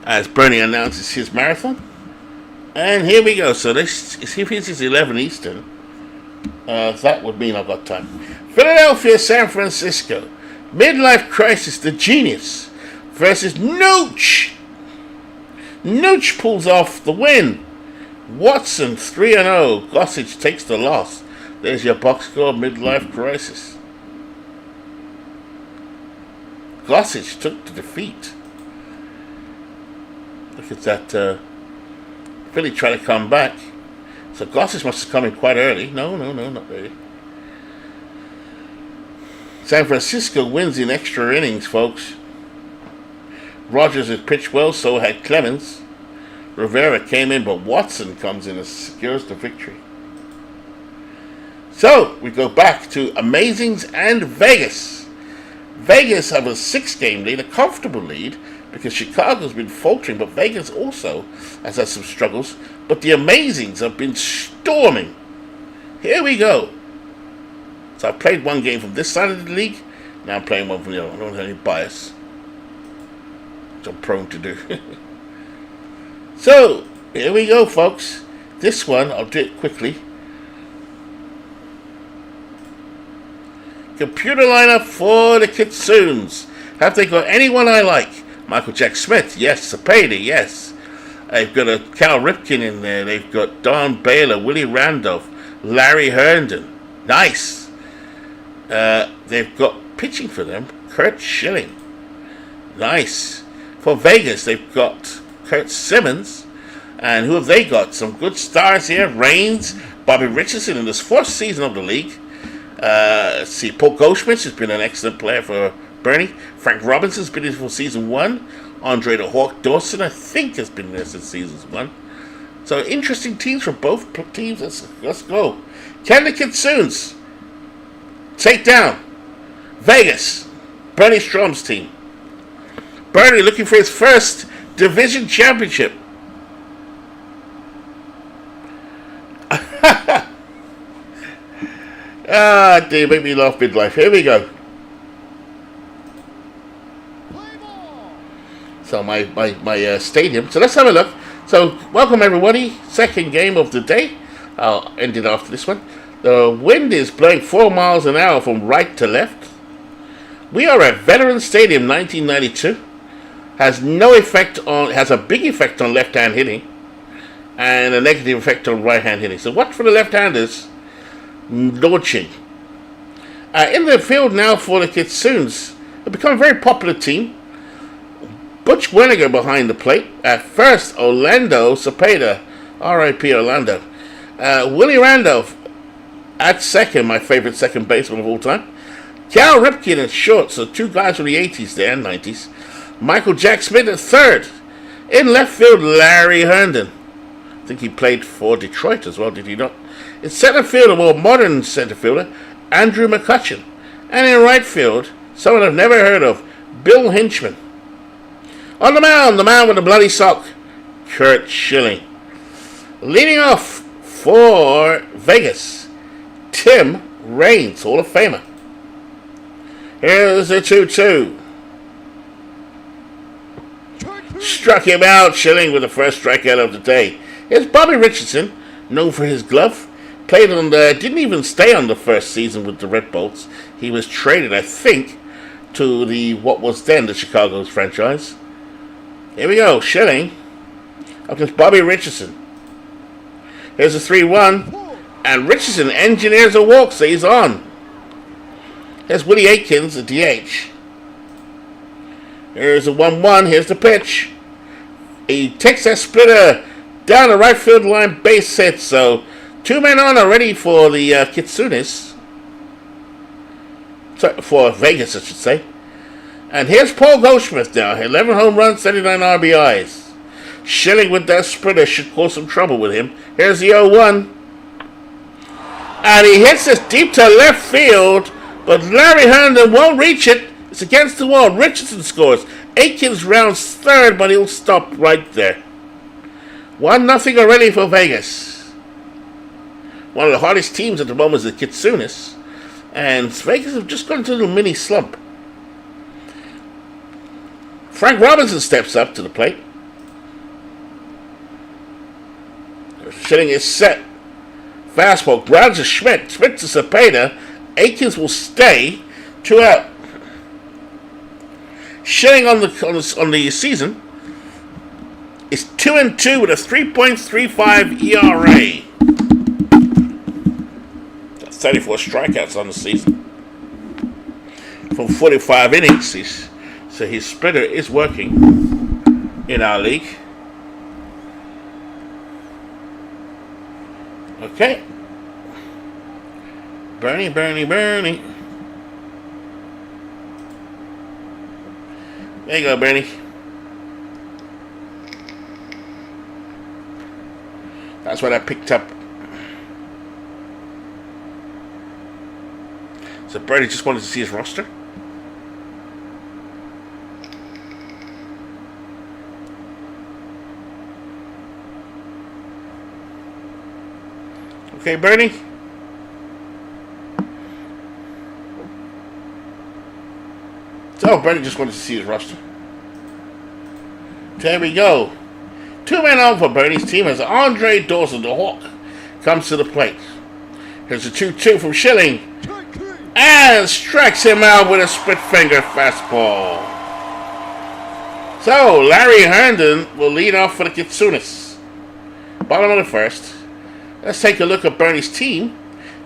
as Bernie announces his marathon. And here we go. So this is 11 Eastern. That would mean I've got time. Philadelphia, San Francisco. Midlife Crisis, the Genius versus Nooch. Nooch pulls off the win. Watson 3-0. Gossage takes the loss. There's your box score, Midlife Crisis. Gossage took the defeat. Look at that. Philly trying to come back. So Gossage must have come in quite early. No, not really. San Francisco wins in extra innings, folks. Rogers had pitched well, so had Clemens. Rivera came in, but Watson comes in and secures the victory. So, we go back to Amazings and Vegas. Vegas have a 6-game lead, a comfortable lead, because Chicago's been faltering, but Vegas also has had some struggles. but the Amazings have been storming. Here we go. So I've played one game from this side of the league. Now I'm playing one from the other. I don't have any bias, which I'm prone to do. So, here we go, folks. This one, I'll do it quickly. Computer lineup for the Kitsunes. Have they got anyone I like? Michael Jack Smith, yes. Cepeda, yes. They've got a Cal Ripken in there. They've got Don Baylor, Willie Randolph, Larry Herndon. Nice. They've got pitching for them, Curt Schilling. Nice. For Vegas, they've got Curt Simmons. And who have they got? Some good stars here. Raines, Bobby Richardson in his fourth season of the league. Let's see, Paul Goldschmidt has been an excellent player for Bernie. Frank Robinson's been here for season 1. Andre the Hawk Dawson, I think, has been there since season 1. So interesting teams from both teams. Let's go. Can the Kitsunes take down Vegas, Bernie Strom's team? Bernie looking for his first division championship. They make me laugh midlife. Here we go. So my stadium. So let's have a look. So welcome everybody. Second game of the day. I'll end it after this one. The wind is blowing 4 miles an hour from right to left. We are at Veterans Stadium 1992. Has a big effect on left-hand hitting and a negative effect on right-hand hitting. So watch for the left-handers launching. In the field now for the Kitsunes, they've become a very popular team. Butch Weniger behind the plate. At first, Orlando Cepeda, R.I.P. Orlando. Willie Randolph at second, my favorite second baseman of all time. Cal Ripken at short, so two guys from the 80s there and 90s. Michael Jack Smith at third. In left field, Larry Herndon. I think he played for Detroit as well, did he not? In center field, a more modern center fielder, Andrew McCutcheon. And in right field, someone I've never heard of, Bill Hinchman. On the mound with a bloody sock, Curt Schilling. Leading off for Vegas, Tim Raines, Hall of Famer. Here's the 2-2. Struck him out, Schilling with the first strikeout of the day. Here's Bobby Richardson, known for his glove. Played on didn't even stay on the first season with the Red Bolts. He was traded, I think, to what was then the Chicago's franchise. Here we go, Schilling up against Bobby Richardson. Here's a 3-1, and Richardson engineers a walk, so he's on. Here's Willie Aikens, the DH. Here's a 1-1, here's the pitch. He takes that splitter down the right field line, base hit, so 2 men on already for the Kitsunes. For Vegas, I should say. And here's Paul Goldschmidt now. 11 home runs, 39 RBIs. Schilling with that splitter should cause some trouble with him. Here's the 0-1. And he hits this deep to left field, but Larry Herndon won't reach it. It's against the wall. Richardson scores. Aikens rounds third, but he'll stop right there. 1-0 already for Vegas. One of the hardest teams at the moment is the Kitsunes. And Vegas have just gone into a little mini slump. Frank Robinson steps up to the plate. Schilling is set. Fastball. Grounds to Schmidt. Schmidt to Cepeda. Aikens will stay. 2 out. Schilling on the season is 2-2 with a 3.35 ERA. 34 strikeouts on the season from 45 innings. So his splitter is working in our league. Okay. Bernie. There you go, Bernie. That's what I picked up. So Bernie just wanted to see his roster. Okay, Bernie? So, Bernie just wanted to see his roster. There we go. 2 men on for Bernie's team as Andre Dawson, the Hawk, comes to the plate. Here's a 2-2 from Schilling. And strikes him out with a split finger fastball. So, Larry Herndon will lead off for the Kitsunis. Bottom of the first. Let's take a look at Bernie's team.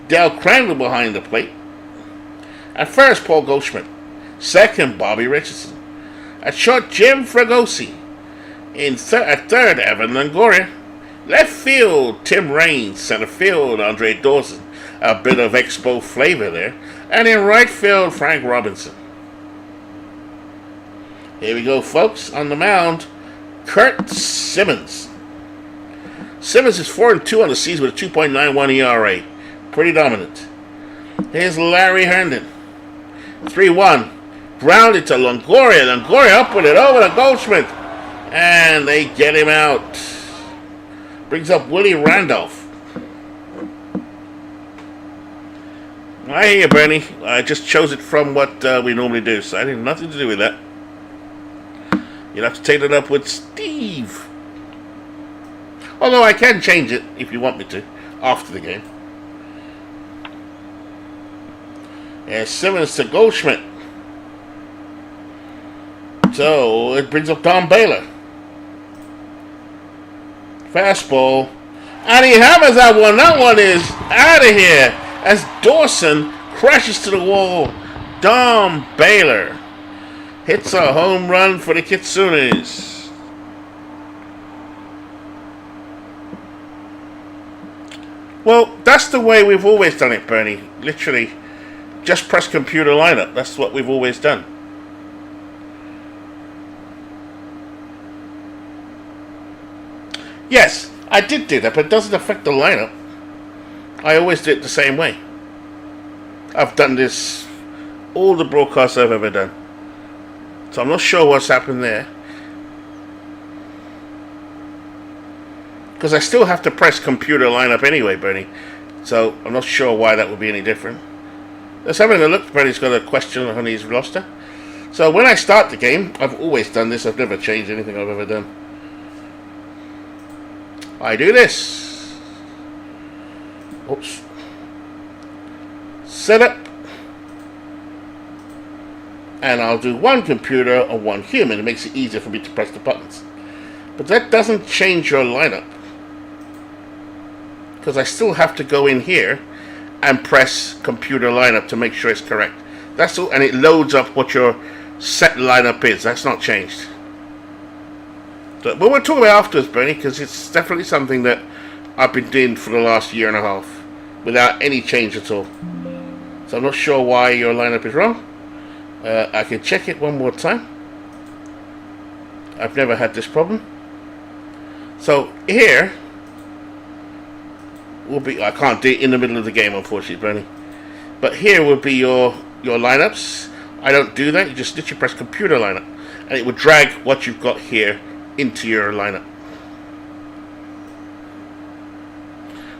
Dale Crandall behind the plate. At first, Paul Goldschmidt. Second, Bobby Richardson. At short, Jim Fregosi. At third, Evan Longoria. Left field, Tim Raines. Center field, Andre Dawson. A bit of Expo flavor there. And in right field, Frank Robinson. Here we go, folks. On the mound, Kurt Simmons. Simmons is 4-2 on the season with a 2.91 ERA. Pretty dominant. Here's Larry Herndon. 3-1. Grounded to Longoria. Longoria up with it over to Goldschmidt. And they get him out. Brings up Willie Randolph. I hear you, Bernie. I just chose it from what we normally do, so I had nothing to do with that. You'll have to take it up with Steve. Although I can change it if you want me to after the game. And Simmons to Goldschmidt. So it brings up Don Baylor. Fastball. And he hammers that one. That one is out of here as Dawson crashes to the wall. Don Baylor hits a home run for the Kitsunes. Well, that's the way we've always done it, Bernie. Literally, just press computer lineup. That's what we've always done. Yes, I did do that, but it doesn't affect the lineup. I always do it the same way. I've done this all the broadcasts I've ever done. So I'm not sure what's happened there. Because I still have to press computer lineup anyway, Bernie. So I'm not sure why that would be any different. Let's have a look. Bernie's got a question on his roster. So when I start the game, I've always done this. I've never changed anything I've ever done. I do this. Oops. Setup. And I'll do one computer or one human. It makes it easier for me to press the buttons. But that doesn't change your lineup. Because I still have to go in here and press computer lineup to make sure it's correct. That's all, and it loads up what your set lineup is. That's not changed. So, but we'll talk about afterwards, Bernie, because it's definitely something that I've been doing for the last year and a half without any change at all. So I'm not sure why your lineup is wrong. I can check it one more time. I've never had this problem. So here will be, I can't do it in the middle of the game, unfortunately, Bernie. But here will be your lineups. I don't do that. You just literally press computer lineup, and it will drag what you've got here into your lineup.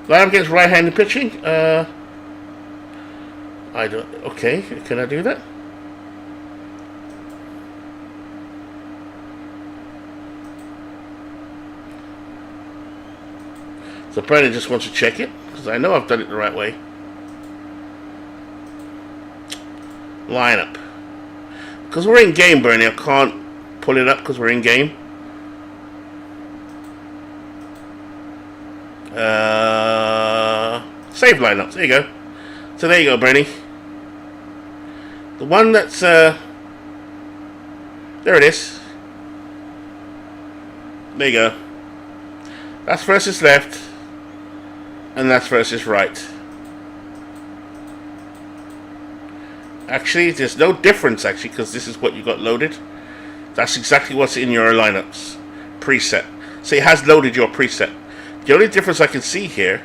Lineup against right-handed pitching. I don't. Okay, can I do that? So Brandon just wants to check it, because I know I've done it the right way. Lineup. Because we're in game, Bernie, I can't pull it up because we're in game. Save lineups. There you go. So there you go, Bernie. The one that's there it is. There you go. That's versus left. And that's versus right. Actually, there's no difference, actually, because this is what you got loaded. That's exactly what's in your lineups. Preset. So it has loaded your preset. The only difference I can see here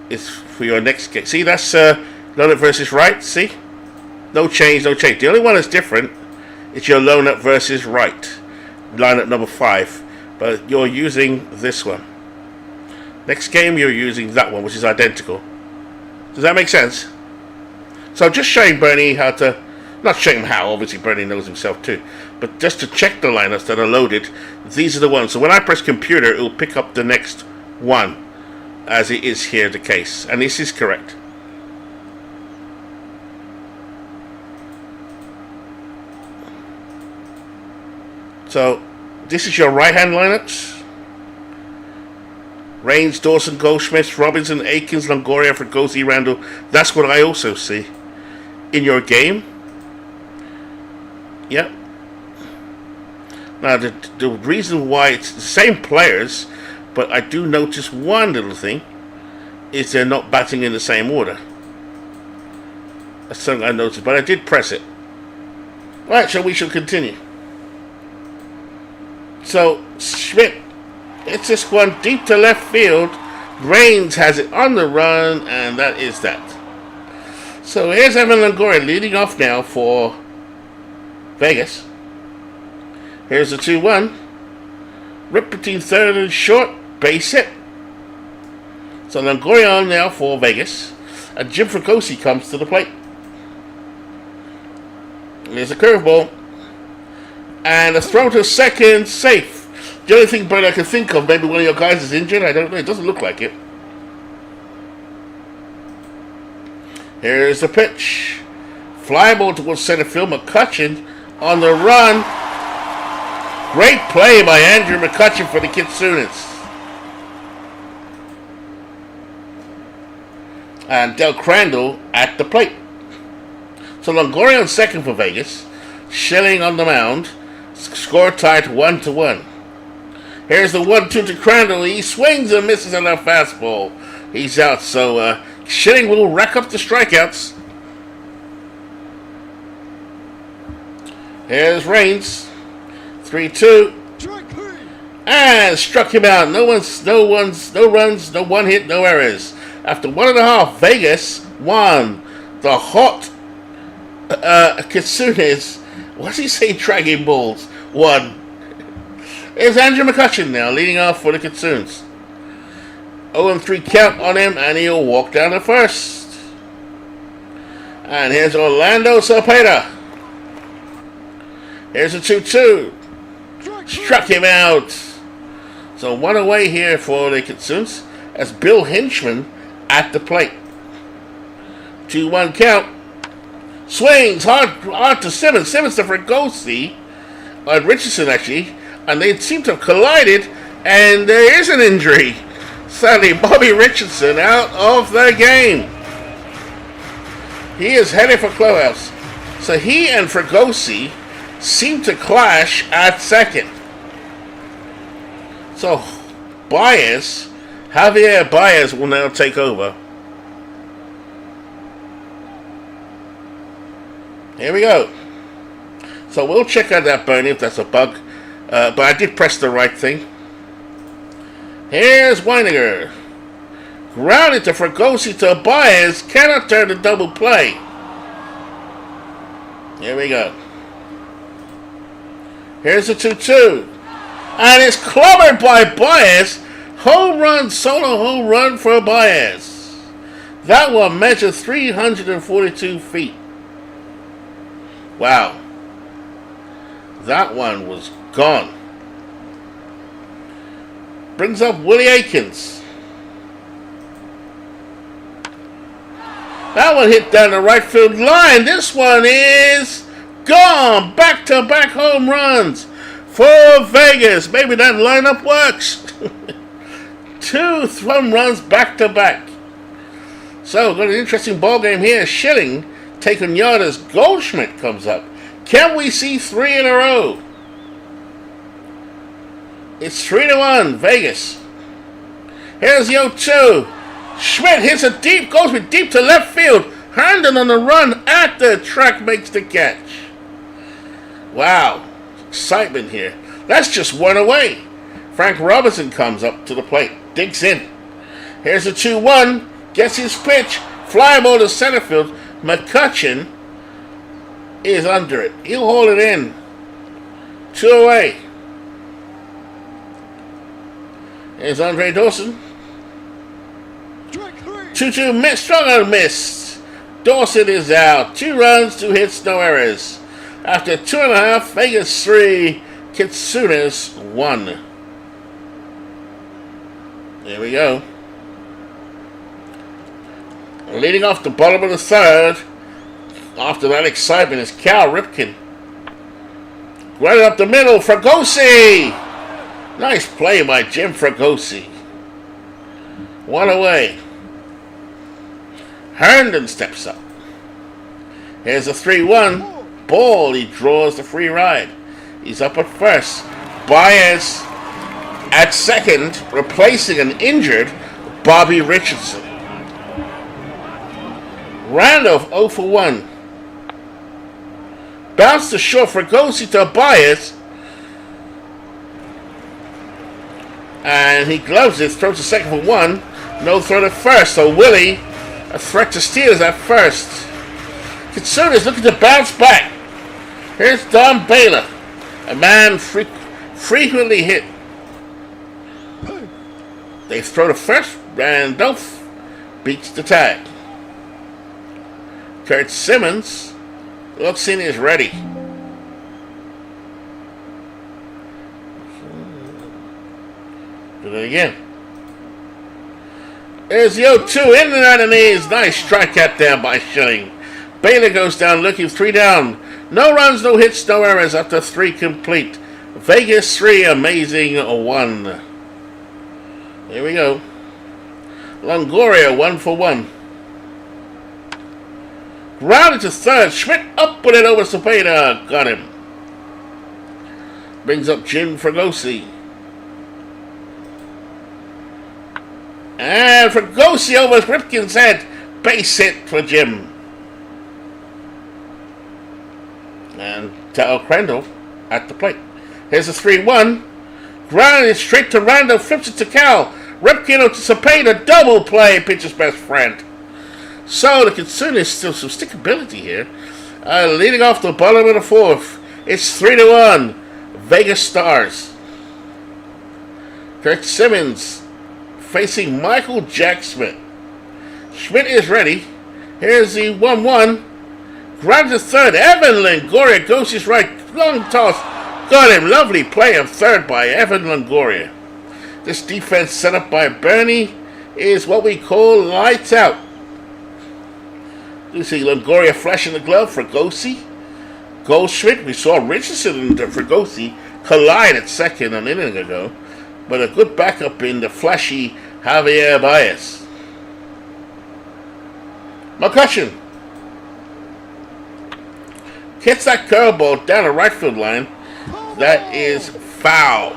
is for your next game. See, that's loaded versus right. See? No change, no change. The only one that's different is your lineup versus right. Lineup number 5. But you're using this one. Next game you're using that one, which is identical. Does that make sense? So just showing Bernie how to, not showing him how, obviously Bernie knows himself too, but just to check the lineups that are loaded, these are the ones. So when I press computer, it will pick up the next one, as it is here the case. And this is correct. So this is your right-hand lineups. Reigns, Dawson, Goldschmidt, Robinson, Aikens, Longoria, Fregosi, Randall. That's what I also see in your game. Yep. Now, the reason why it's the same players, but I do notice one little thing, is they're not batting in the same order. That's something I noticed, but I did press it. Alright, so we shall continue. So, Schmidt, it's this one deep to left field. Reigns has it on the run, and that is that. So here's Evan Longoria leading off now for Vegas. Here's the 2-1. Rip between third and short. Base hit. So Longoria on now for Vegas. And Jim Fregosi comes to the plate. There's a curveball. And a throw to second, safe. The only thing, Bert, I can think of, maybe one of your guys is injured. I don't know. It doesn't look like it. Here's the pitch. Fly ball towards center field. McCutchen on the run. Great play by Andrew McCutchen for the Kitsunes. And Del Crandall at the plate. So Longoria on second for Vegas. Schilling on the mound. Score tied 1-1. Here's the 1-2 to Crandall. He swings and misses on that fastball. He's out. So Schilling will rack up the strikeouts. Here's Reigns. 3-2. And struck him out. No runs, no one hit, no errors. After 1.5, Vegas won. The hot Kitsunes, what's he say, dragging balls, won. Here's Andrew McCutchen now, leading off for the Kitsunes. 0-3 count on him, and he'll walk down to first. And here's Orlando Cepeda. Here's a 2-2. Struck him out. So one away here for the Kitsunes as Bill Hinchman at the plate. 2-1 count. Swings hard to Simmons. Simmons to Fregosi. Richardson actually. And they seem to have collided. And there is an injury. Sadly, Bobby Richardson out of the game. He is headed for clubhouse. So he and Fregosi seem to clash at second. So Javier Baez will now take over. Here we go. So we'll check out that Bernie if that's a bug. But I did press the right thing. Here's Weininger. Grounded to Fregosi to Baez. Cannot turn the double play. Here we go. Here's the 2-2. And it's clobbered by Baez. Home run, solo home run for Baez. That one measured 342 feet. Wow. That one was gone. Brings up Willie Aikens. That one hit down the right field line. This one is gone. Back-to-back home runs for Vegas. Maybe that lineup works. 2 home runs back-to-back. So, got an interesting ball game here. Schilling taking Yardas. Goldschmidt comes up. Can we see 3 in a row? It's 3-1, Vegas. Here's the 0-2. Schmidt hits a deep, goes with deep to left field. Herndon on the run at the track makes the catch. Wow, excitement here. That's just one away. Frank Robinson comes up to the plate, digs in. Here's a 2-1, gets his pitch, fly ball to center field. McCutchen is under it. He'll hold it in. 2 away. Here's Andre Dawson. 2-2 miss, strong and missed. Dawson is out. 2 runs, 2 hits, no errors. After 2.5, Vegas 3, Kitsunes 1. There we go. Leading off the bottom of the third, after that excitement, is Cal Ripken. Right up the middle, Fregosi! Nice play by Jim Fregosi. 1 away. Herndon steps up. Here's a 3-1. Ball, he draws the free ride. He's up at first. Baez at second, replacing an injured Bobby Richardson. Randolph 0 for 1. Bounce to short for Fregosi to Baez. And he gloves it, throws to second for 1. No throw to first, so Willie, a threat to Steelers at first. Kitsunes looking to bounce back. Here's Don Baylor, a man frequently hit. They throw to first, Randolph beats the tag. Kurt Simmons looks in, is ready. Do it again. There's the 0-2 in and out of knees. Nice strikeout there by Schilling. Baylor goes down looking, 3 down. No runs, no hits, no errors after 3 complete. Vegas 3, amazing 1. Here we go. Longoria 1 for 1. Grounded to third. Schmidt up with it over Cepeda. Got him. Brings up Jim Fregosi. And Fregosi over Ripken's head. Base hit for Jim. And Tal Crandall at the plate. Here's a 3-1. Grounded straight to Randall. Flips it to Cal. Ripken to Cepeda. Double play. Pitcher's best friend. So the Kitsunes still some stickability here. Leading off the bottom of the fourth. It's 3-1. Vegas Stars. Kirk Simmons facing Michael Jack Schmidt. Schmidt is ready. Here's the 1-1. Grabs the third. Evan Longoria goes his right. Long toss. Got him. Lovely play of third by Evan Longoria. This defense set up by Bernie is what we call lights out. You see Longoria flashing the glove for Fregosi. Goldschmidt. We saw Richardson and Fregosi collide at second an inning ago. But a good backup in the flashy Javier Baez. McCutcheon hits that curveball down the right field line. That is foul.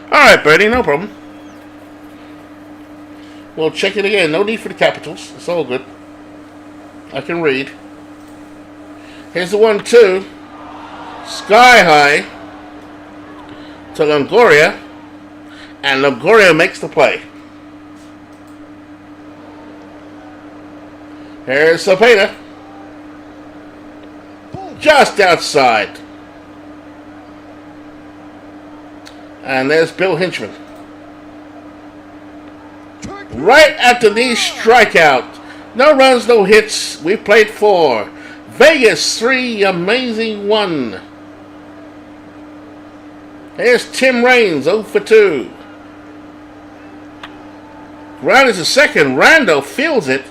Alright, Bernie, no problem. We'll check it again. No need for the capitals. It's all good. I can read. Here's the 1-2. Sky high to Longoria. And Longoria makes the play. Here's Cepeda. Just outside. And there's Bill Hinchman. Right after the strikeout. No runs, no hits. We played 4. Vegas 3, amazing 1. Here's Tim Raines, 0 for 2. Ground is a second. Randall fields it.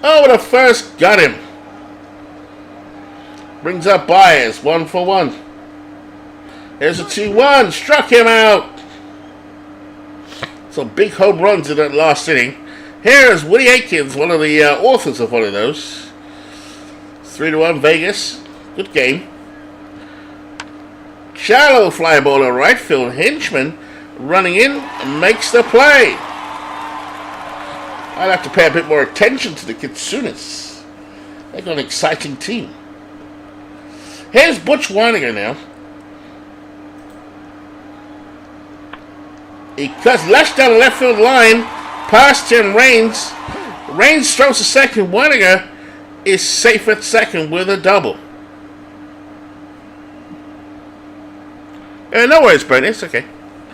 Over the first, got him. Brings up Baez, 1 for 1. There's a 2-1, struck him out. Some big home runs in that last inning. Here's Woody Aikens, one of the authors of one of those. 3-1 Vegas. Good game. Shallow fly ball to right field. Hinchman running in makes the play. I'd have to pay a bit more attention to the Kitsunes. They've got an exciting team. Here's Butch Weininger now. He cuts left down the left field line. Past Tim Raines. Raines throws to second. Weininger is safe at second with a double. No worries, Bernie. It's okay.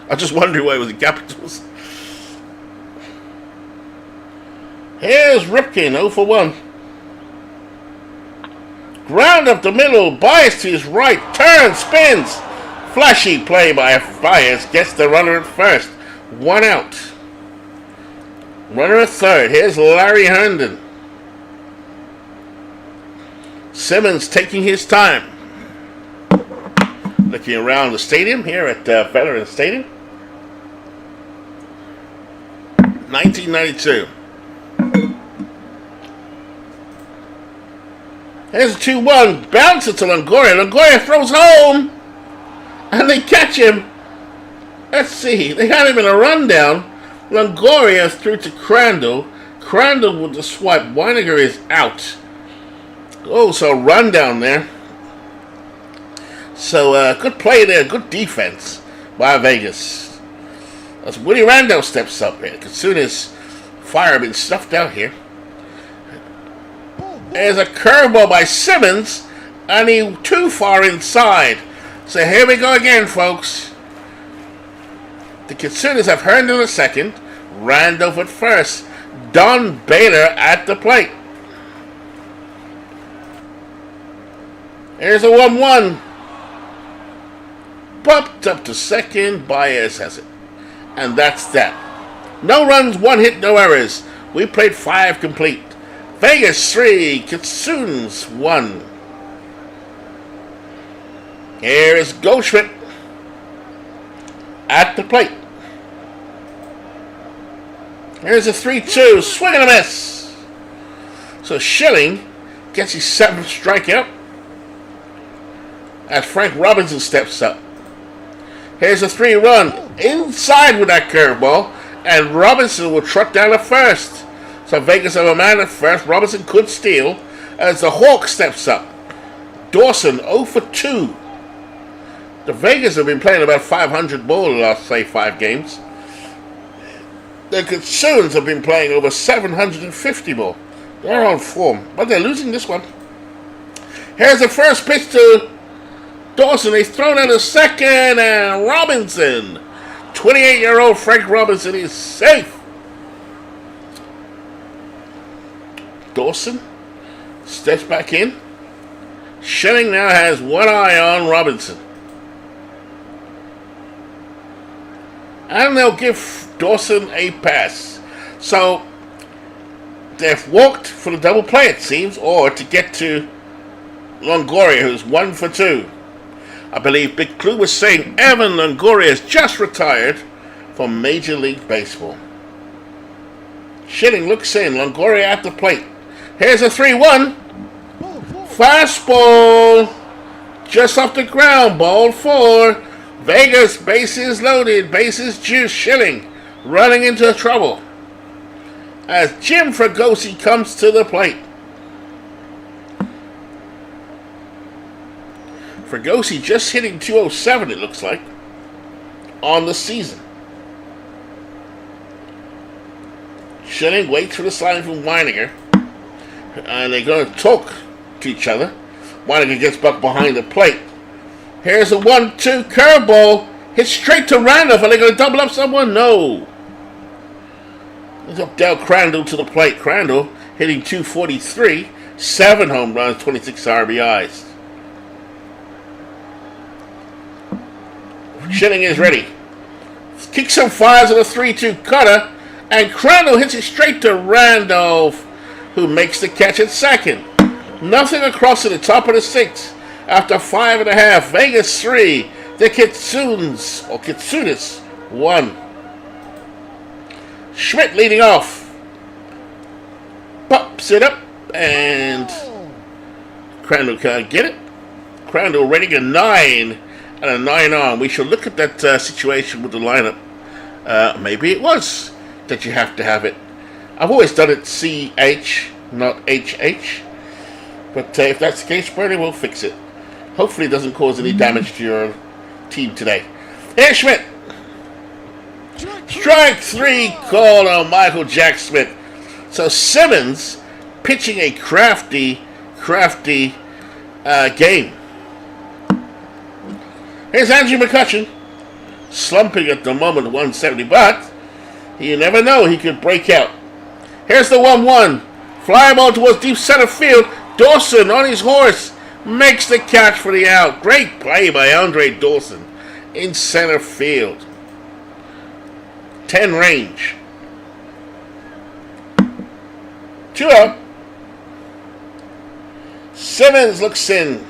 I was just wondering why it was in capitals. Here's Ripken, 0 for 1. Ground up the middle, Bias to his right, turns, spins. Flashy play by Bias, gets the runner at first. 1 out. Runner at third. Here's Larry Herndon. Simmons taking his time. Looking around the stadium here at Veterans Stadium. 1992. Here's a 2-1. Bounces to Longoria. Longoria throws home. And they catch him. Let's see. They had him in a rundown. Longoria through to Crandall. Crandall with the swipe. Weiniger is out. Oh, so rundown there. So, good play there. Good defense by Vegas. As Willie Randall steps up here. As soon as fire been stuffed out here. There's a curveball by Simmons, and he too far inside. So here we go again, folks. The Kitsunas have Herndon at second, Randolph at first, Don Baylor at the plate. Here's a 1-1. Popped up to second, Baez has it. And that's that. No runs, 1 hit, no errors. We played 5 complete. Vegas 3, Kitsunes 1. Here is Goldschmidt at the plate. Here's a 3-2, swing and a miss. So Schilling gets his 7th strikeout as Frank Robinson steps up. Here's a 3-run inside with that curveball, and Robinson will trot down to first. So Vegas have a man at first. Robinson could steal as the Hawk steps up. Dawson 0 for 2. The Vegas have been playing about 500 ball the last, say, 5 games. The Kitsunes have been playing over 750 ball. They're on form, but they're losing this one. Here's the first pitch to Dawson. He's thrown out a second, and Robinson, 28-year-old Frank Robinson, is safe. Dawson steps back in. Schilling now has one eye on Robinson. And they'll give Dawson a pass. So they've walked for the double play, it seems, or to get to Longoria, who's 1 for 2. I believe Big Clue was saying Evan Longoria has just retired from Major League Baseball. Schilling looks in. Longoria at the plate. Here's a 3-1. Fastball. Just off the ground. Ball 4. Vegas, bases loaded. Bases juice. Schilling running into trouble as Jim Fregosi comes to the plate. Fregosi just hitting 207, it looks like, on the season. Schilling waits for the sign from Weiniger. And they're going to talk to each other. Weiniger gets back behind the plate. Here's a 1-2 curveball. Hits straight to Randolph. Are they going to double up someone? No. It's up Del Crandall to the plate. Crandall hitting 243. 7 home runs, 26 RBIs. Schilling is ready. Kicks some fires on a 3-2 cutter. And Crandall hits it straight to Randolph, who makes the catch at second. Nothing across to the top of the 6th. After 5.5, Vegas 3, the Kitsunes 1. Schmidt leading off. Pops it up, and Crandall can't get it. Crandall rating a 9 and a 9 on. We shall look at that situation with the lineup. Maybe it was that you have to have it. I've always done it CH, not HH. But if that's the case, Bernie will fix it. Hopefully it doesn't cause any damage to your team today. Here, Schmidt. Strike 3 called on Michael Jack Smith. So Simmons pitching a crafty game. Here's Andrew McCutcheon, slumping at the moment, 170, but you never know, he could break out. Here's the 1-1. Fly ball towards deep center field. Dawson on his horse makes the catch for the out. Great play by Andre Dawson in center field. 10 range. 2 out. Simmons looks in.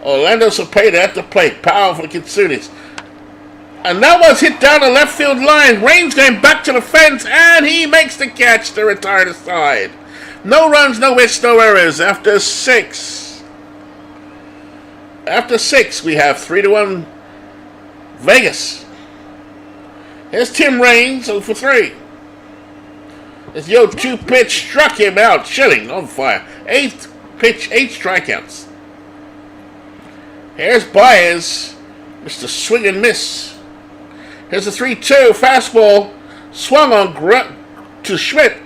Orlando Cepeda at the plate. Power for the Kitsunis. And that was hit down the left field line. Raines going back to the fence, and he makes the catch to retire the side. No runs, no hits, no errors. After 6. After 6, we have 3-1 Vegas. Here's Tim Raines, 0 for 3. This 0-2 pitch struck him out. Schilling on fire. 8th pitch, 8 strikeouts. Here's Baez, Mr. Swing and Miss. Here's a 3-2 fastball, swung on to Schmidt,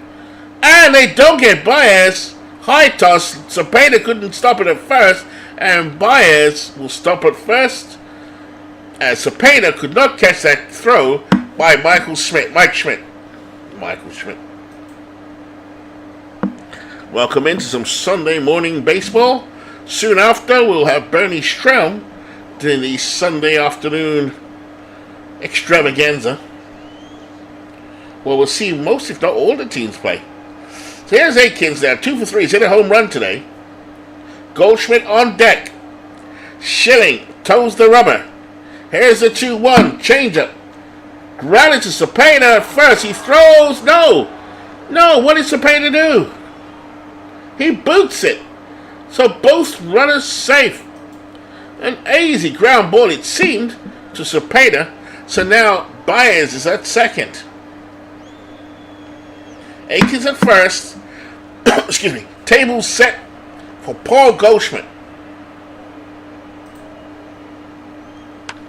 and they don't get Baez. High toss. Cepeda couldn't stop it at first, and Baez will stop it first, as Cepeda could not catch that throw by Mike Schmidt. Michael Schmidt. Welcome into some Sunday morning baseball. Soon after, we'll have Bernie Strom doing the Sunday afternoon extravaganza. Well, we'll see most, if not all, the teams play. So here's Aikens there, 2 for 3. He's hit a home run today. Goldschmidt on deck. Schilling toes the rubber. Here's the 2-1 changeup. Grounded to Cepeda at first. He throws. No, what did Cepeda do? He boots it. So both runners safe. An easy ground ball, it seemed, to Cepeda. So now Baez is at second. Aikens at first. Excuse me. Table set for Paul Goldschmidt.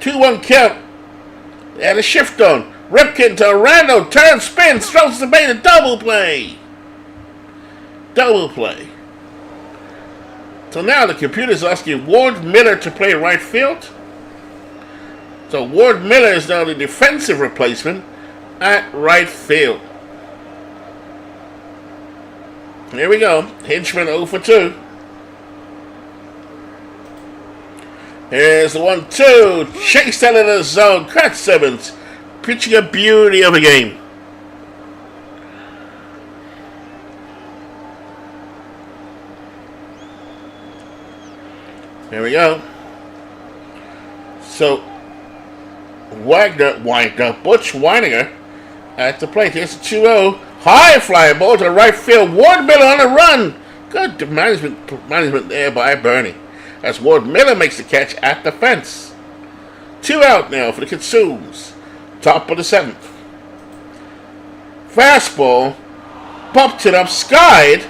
2-1 count. They had a shift on. Ripken to Rando. Turn, spins, throws the bait. A double play. Double play. So now the computer's asking Ward Miller to play right field. So Ward Miller is now the defensive replacement at right field. Here we go. Hinchman 0 for 2. Here's the 1-2. Chased out of the zone. Cut Simmons. Pitching a beauty of a game. Here we go. So Butch Weininger at the plate. Here's a 2-0. High fly ball to right field. Ward Miller on a run. Good management there by Bernie, as Ward Miller makes the catch at the fence. 2 out now for the Consumes. Top of the 7th. Fastball. Popped it up, skied,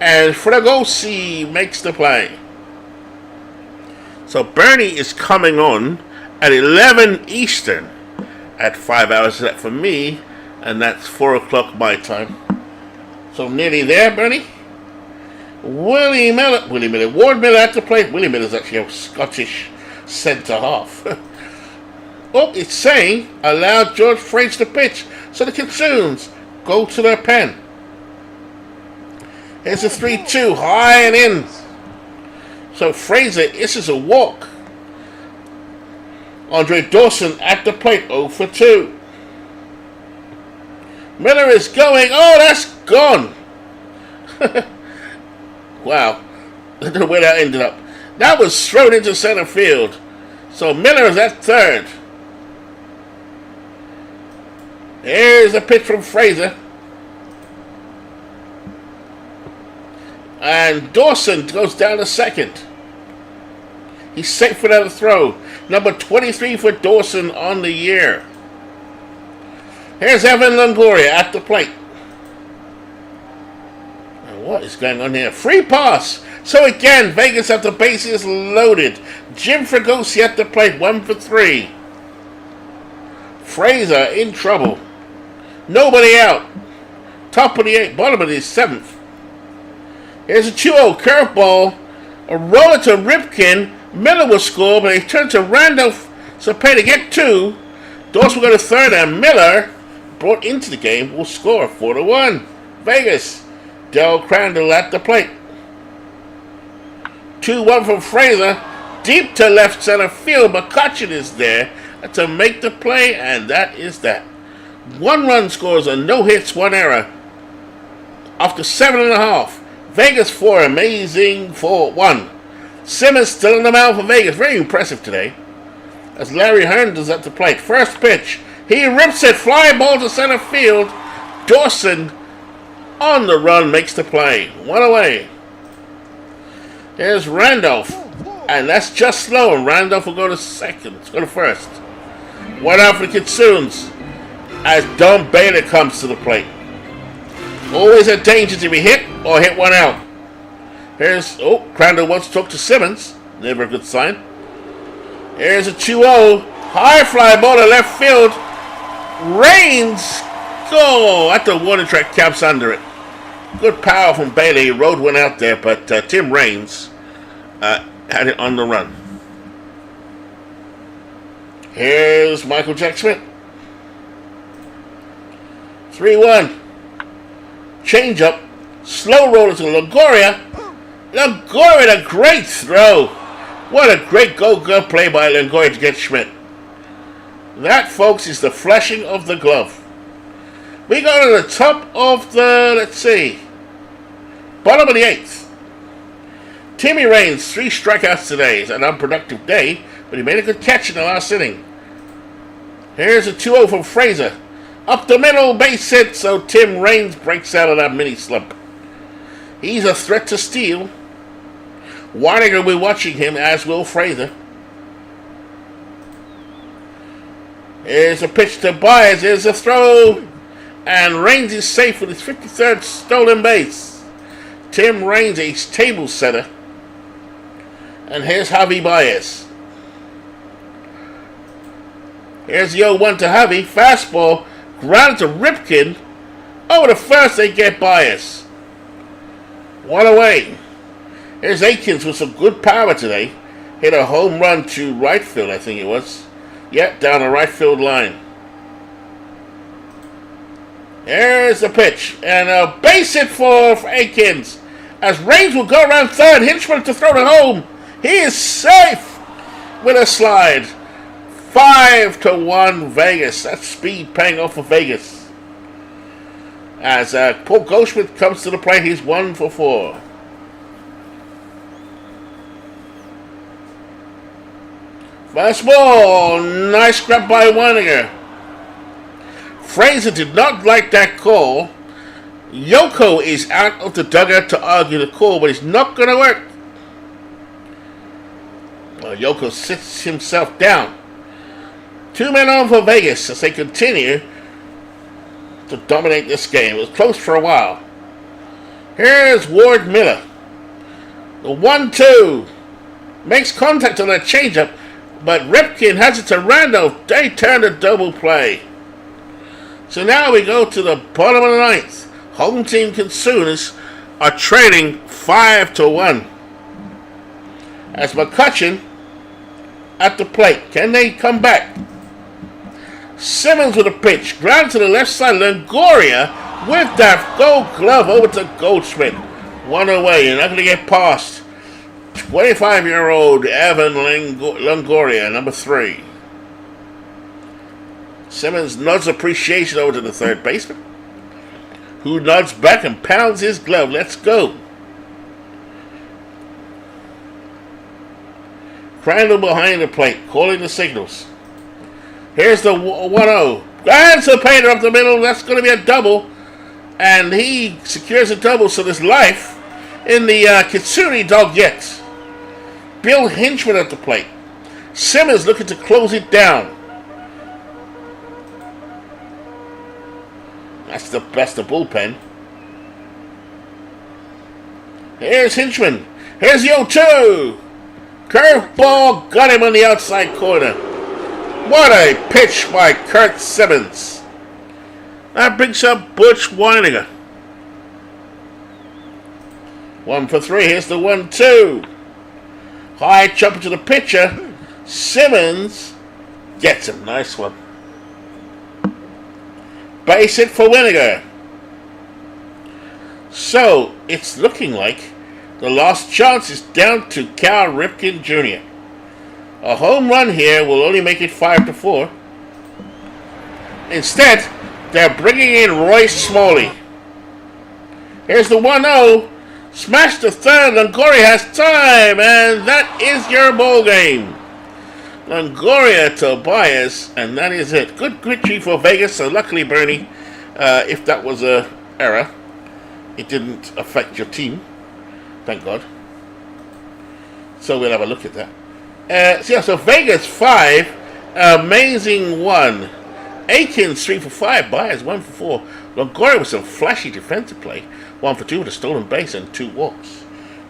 and Fregosi makes the play. So Bernie is coming on at 11 Eastern at 5 hours left for me, and that's 4 o'clock my time. So nearly there, Bernie. Ward Miller at the plate. Willie Miller's actually a Scottish centre half. Oh, it's saying allow George Frazier to pitch. So the Consumes go to their pen. Here's a 3-2, high and in. So Frazier, this is a walk. Andre Dawson at the plate, 0 for 2. Miller is going. Oh, that's gone. Wow. I don't know where that ended up. That was thrown into center field. So Miller is at third. Here's a pitch from Frazier. And Dawson goes down to second. He's safe without a throw. Number 23 for Dawson on the year. Here's Evan Longoria at the plate. Now what is going on here? Free pass. So again, Vegas have the bases loaded. Jim Fregosi at the plate, 1 for 3. Frazier in trouble. Nobody out. Top of the 8th, bottom of the 7th. Here's a 2-0 curveball. A roller to Ripken. Miller will score, but he turned to Randolph Cepeda to get 2. Dawson will go to third, and Miller, brought into the game, will score 4-1. Vegas. Del Crandall at the plate. 2-1 from Fraser. Deep to left center field. McCutcheon is there to make the play, and that is that. 1 run scores on no hits, 1 error. After 7.5. Vegas 4, amazing 4-1. Simmons still in the mound for Vegas. Very impressive today. As Larry Hearn is at the plate. First pitch. He rips it. Fly ball to center field. Dawson on the run makes the play. 1 away. Here's Randolph. And that's just slow. And Randolph will go to second. Let's go to first. 1 out for the Kitsunes. As Don Baylor comes to the plate. Always a danger to be hit or hit 1 out. Here's, Crandall wants to talk to Simmons. Never a good sign. Here's a 2-0. High fly ball to left field. Rains. Go at the warning track, caps under it. Good power from Bailey. He rode 1 out there, but Tim Raines had it on the run. Here's Michael Jack Smith. 3-1. Change up. Slow roller to Longoria. Longoria, a great throw. What a great go-go play by Longoria to get Schmidt. That, folks, is the flashing of the glove. We go to the top of the, bottom of the 8th. Timmy Raines, 3 strikeouts today. It's an unproductive day, but he made a good catch in the last inning. Here's a 2-0 from Fraser. Up the middle, base hit, so Tim Raines breaks out of that mini slump. He's a threat to steal. Weininger will be watching him, as will Fraser. Here's a pitch to Byers. Here's a throw. And Raines is safe with his 53rd stolen base. Tim Raines, a table setter. And here's Javi Baez. Here's the 0-1 to Javi. Fastball. Grounded to Ripken. Over to first, they get Baez. 1 away. Here's Aikens with some good power today. Hit a home run to right field, I think it was. Yep, down the right field line. Here's the pitch. And a base hit for Aikens. As Raines will go around third. Hinchman to throw to home. He is safe with a slide. 5-1 Vegas. That's speed paying off for Vegas. As Paul Goldschmidt comes to the plate, he's 1 for 4. Fastball. Nice grab by Weininger. Fraser did not like that call. Yoko is out of the dugout to argue the call, but it's not going to work. Well, Yoko sits himself down. 2 men on for Vegas as they continue to dominate this game. It was close for a while. Here's Ward Miller. The 1-2. Makes contact on that changeup, but Ripken has it to Randolph. They turn a double play. So now we go to the bottom of the 9th. Home team Kitsunes are trailing 5-1. As McCutcheon at the plate. Can they come back? Simmons with a pitch. Ground to the left side. Longoria with that gold glove over to Goldschmidt. 1 away. You're not going to get past 25-year-old Evan Longoria, number 3. Simmons nods appreciation over to the third baseman, who nods back and pounds his glove. Let's go. Crandall behind the plate, calling the signals. Here's the 1-0. Grand Cepeda up the middle. That's going to be a double. And he secures a double, so there's life in the Kitsune dog yet. Bill Hinchman at the plate. Simmons looking to close it down. That's the bullpen. Here's Hinchman. Here's the 0-2. Curveball got him on the outside corner. What a pitch by Kurt Simmons. That brings up Butch Weininger. 1 for 3. Here's the 1-2. High jumper to the pitcher. Simmons gets him. Nice one. Base hit for Winiger. So, it's looking like the last chance is down to Cal Ripken Jr. A home run here will only make it 5-4. Instead, they're bringing in Royce Smalley. Here's the 1-0. Smash the third. Longoria has time, and that is your ball game. Longoria to Baez, and that is it. Good victory for Vegas. So luckily, Bernie, if that was a error, it didn't affect your team. Thank God. So we'll have a look at that. So Vegas 5, amazing 1. Aikens 3 for 5, Baez 1 for 4. Longoria with some flashy defensive play, 1 for 2 with a stolen base and 2 walks.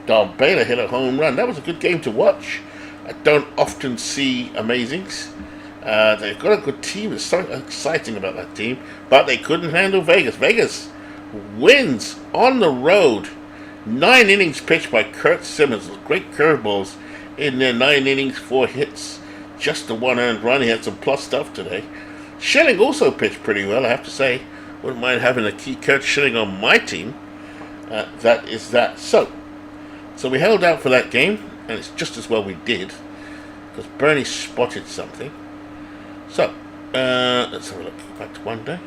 Don Baylor hit a home run. That was a good game to watch. I don't often see amazings. They've got a good team. There's something exciting about that team, but they couldn't handle Vegas. Vegas wins on the road. 9 innings pitched by Kurt Simmons. Great curveballs in their 9 innings, 4 hits. Just the 1 earned run. He had some plus stuff today. Schilling also pitched pretty well, I have to say. Wouldn't mind having a key Kurt Schilling on my team. That is that. So we held out for that game, and it's just as well we did, because Bernie spotted something. So, let's have a look. Back to one day.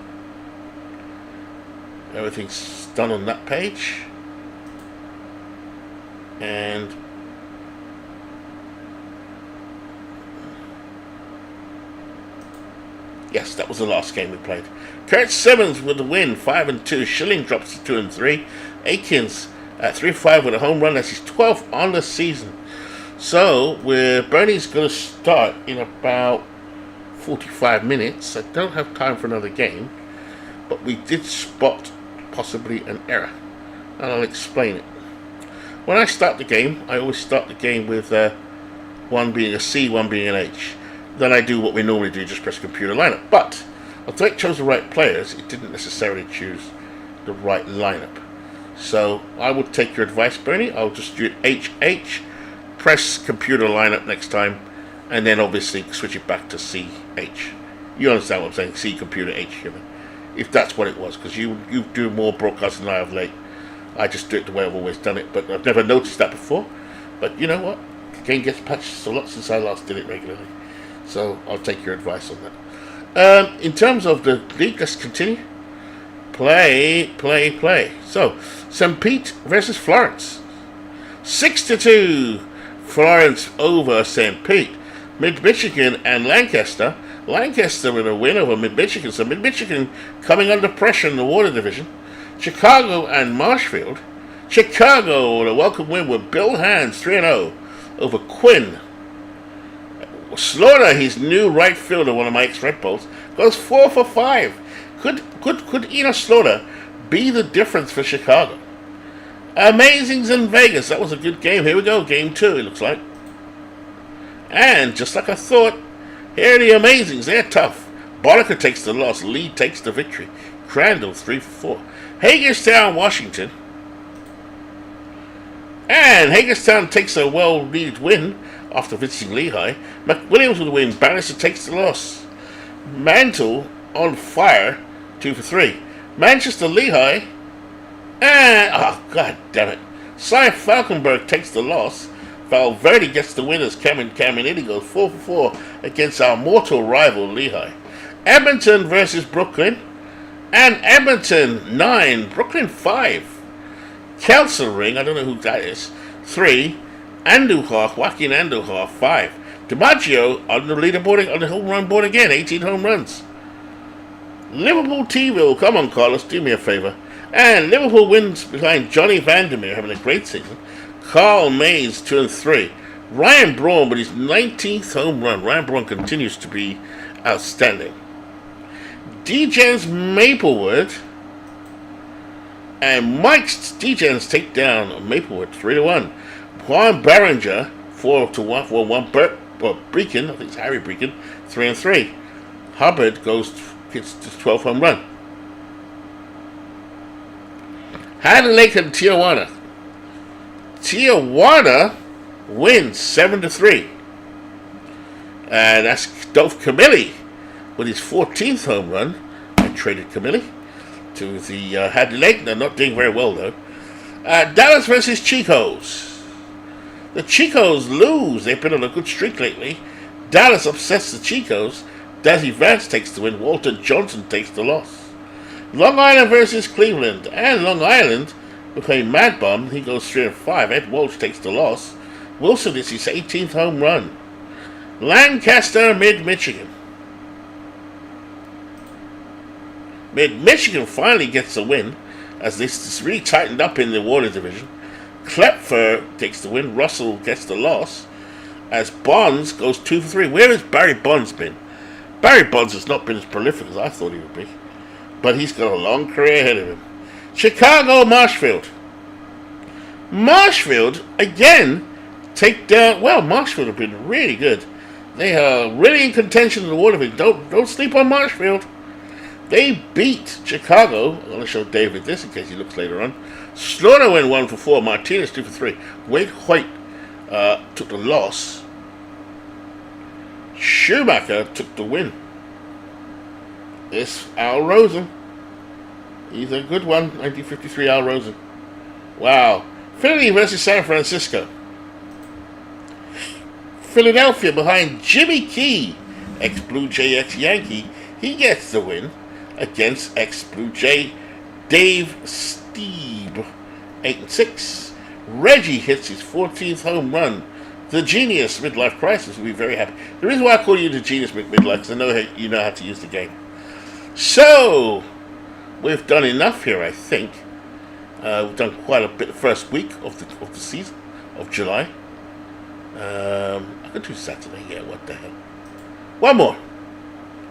Everything's done on that page. And yes, that was the last game we played. Kurt Simmons with the win, 5-2. Schilling drops to 2-3. Aikens at 3-5 with a home run. That's his 12th on the season. So Bernie's going to start in about 45 minutes. I don't have time for another game, but we did spot possibly an error, and I'll explain it. When I start the game, I always start the game with one being a C, one being an H. Then I do what we normally do, just press computer lineup. But although it chose the right players, it didn't necessarily choose the right lineup. So I would take your advice, Bernie. I'll just do it HH, press computer lineup next time, and then obviously switch it back to CH. You understand what I'm saying? C computer H, if that's what it was, because you do more broadcasting than I have late. I just do it the way I've always done it, but I've never noticed that before. But you know what? The game gets patched a lot since I last did it regularly. So I'll take your advice on that. In terms of the league, let's continue. Play. So, St. Pete versus Florence. 6-2. Florence over St. Pete. Mid-Michigan and Lancaster. Lancaster with a win over Mid-Michigan. So Mid-Michigan coming under pressure in the water division. Chicago and Marshfield. Chicago with a welcome win with Bill Hands 3-0 over Quinn. Slaughter, his new right fielder, one of my ex-Red Bulls, goes 4 for 5. Could Enos Slaughter be the difference for Chicago? Amazings in Vegas. That was a good game. Here we go, game 2, it looks like. And just like I thought, here are the Amazings. They're tough. Barker takes the loss. Lee takes the victory. Crandall 3 for 4. Hagerstown, Washington. And Hagerstown takes a well-needed win after visiting Lehigh. McWilliams with the win. Bannister takes the loss. Mantle on fire, 2 for 3. Manchester, Lehigh. And, god damn it. Cy Falkenberg takes the loss. Valverde gets the win as Caminiti goes 4 for 4 against our mortal rival Lehigh. Edmonton versus Brooklyn. And Edmonton 9, Brooklyn 5. Kelso-Ring, I don't know who that is, 3. Andujar, Joaquin Andujar 5. DiMaggio on the leaderboard, on the home run board again, 18 home runs. Liverpool T-Ville, come on Carlos, do me a favor. And Liverpool wins behind Johnny Vandermeer, having a great season. Carl Mays 2 and 3. Ryan Braun with his 19th home run. Ryan Braun continues to be outstanding. DJ's Maplewood and Mike's DJ's take down Maplewood 3-1. Juan Barringer 4-1 for 1. Breakin, I think it's Harry Breakin, 3 and 3. Hubbard gets the 12th home run. Hand Lake and Tijuana. Tijuana wins 7-3. And that's Dolph Camilli with his 14th home run. I traded Camilli to the Hadley Lake. They're not doing very well though. Dallas versus Chicos. The Chicos lose. They've been on a good streak lately. Dallas upsets the Chicos. Dazzy Vance takes the win. Walter Johnson takes the loss. Long Island versus Cleveland. And Long Island, we're playing Mad Bum. He goes 3-5. Ed Walsh takes the loss. Wilson is his 18th home run. Lancaster, Mid-Michigan. Mid-Michigan finally gets a win, as this is really tightened up in the water division. Klepfer takes the win. Russell gets the loss, as Bonds goes 2-3. Where has Barry Bonds been? Barry Bonds has not been as prolific as I thought he would be, but he's got a long career ahead of him. Chicago, Marshfield. Marshfield, again, take down... Well, Marshfield have been really good. They are really in contention in the water division. Don't sleep on Marshfield. They beat Chicago. I'm going to show David this in case he looks later on. Slaughter went 1-4. Martinez 2-3. Wade White took the loss. Schumacher took the win. It's Al Rosen. He's a good one. 1953 Al Rosen. Wow. Philly versus San Francisco. Philadelphia behind Jimmy Key, ex-Blue Jay, ex-Yankee. He gets the win against ex-Blue Jay Dave Stieb, 8-6. Reggie hits his 14th home run. The Genius Midlife Crisis will be very happy. The reason why I call you the Genius Midlife is I know you know how to use the game. So, we've done enough here, I think. We've done quite a bit the first week of the season, of July. I could do Saturday, yeah, what the hell. One more.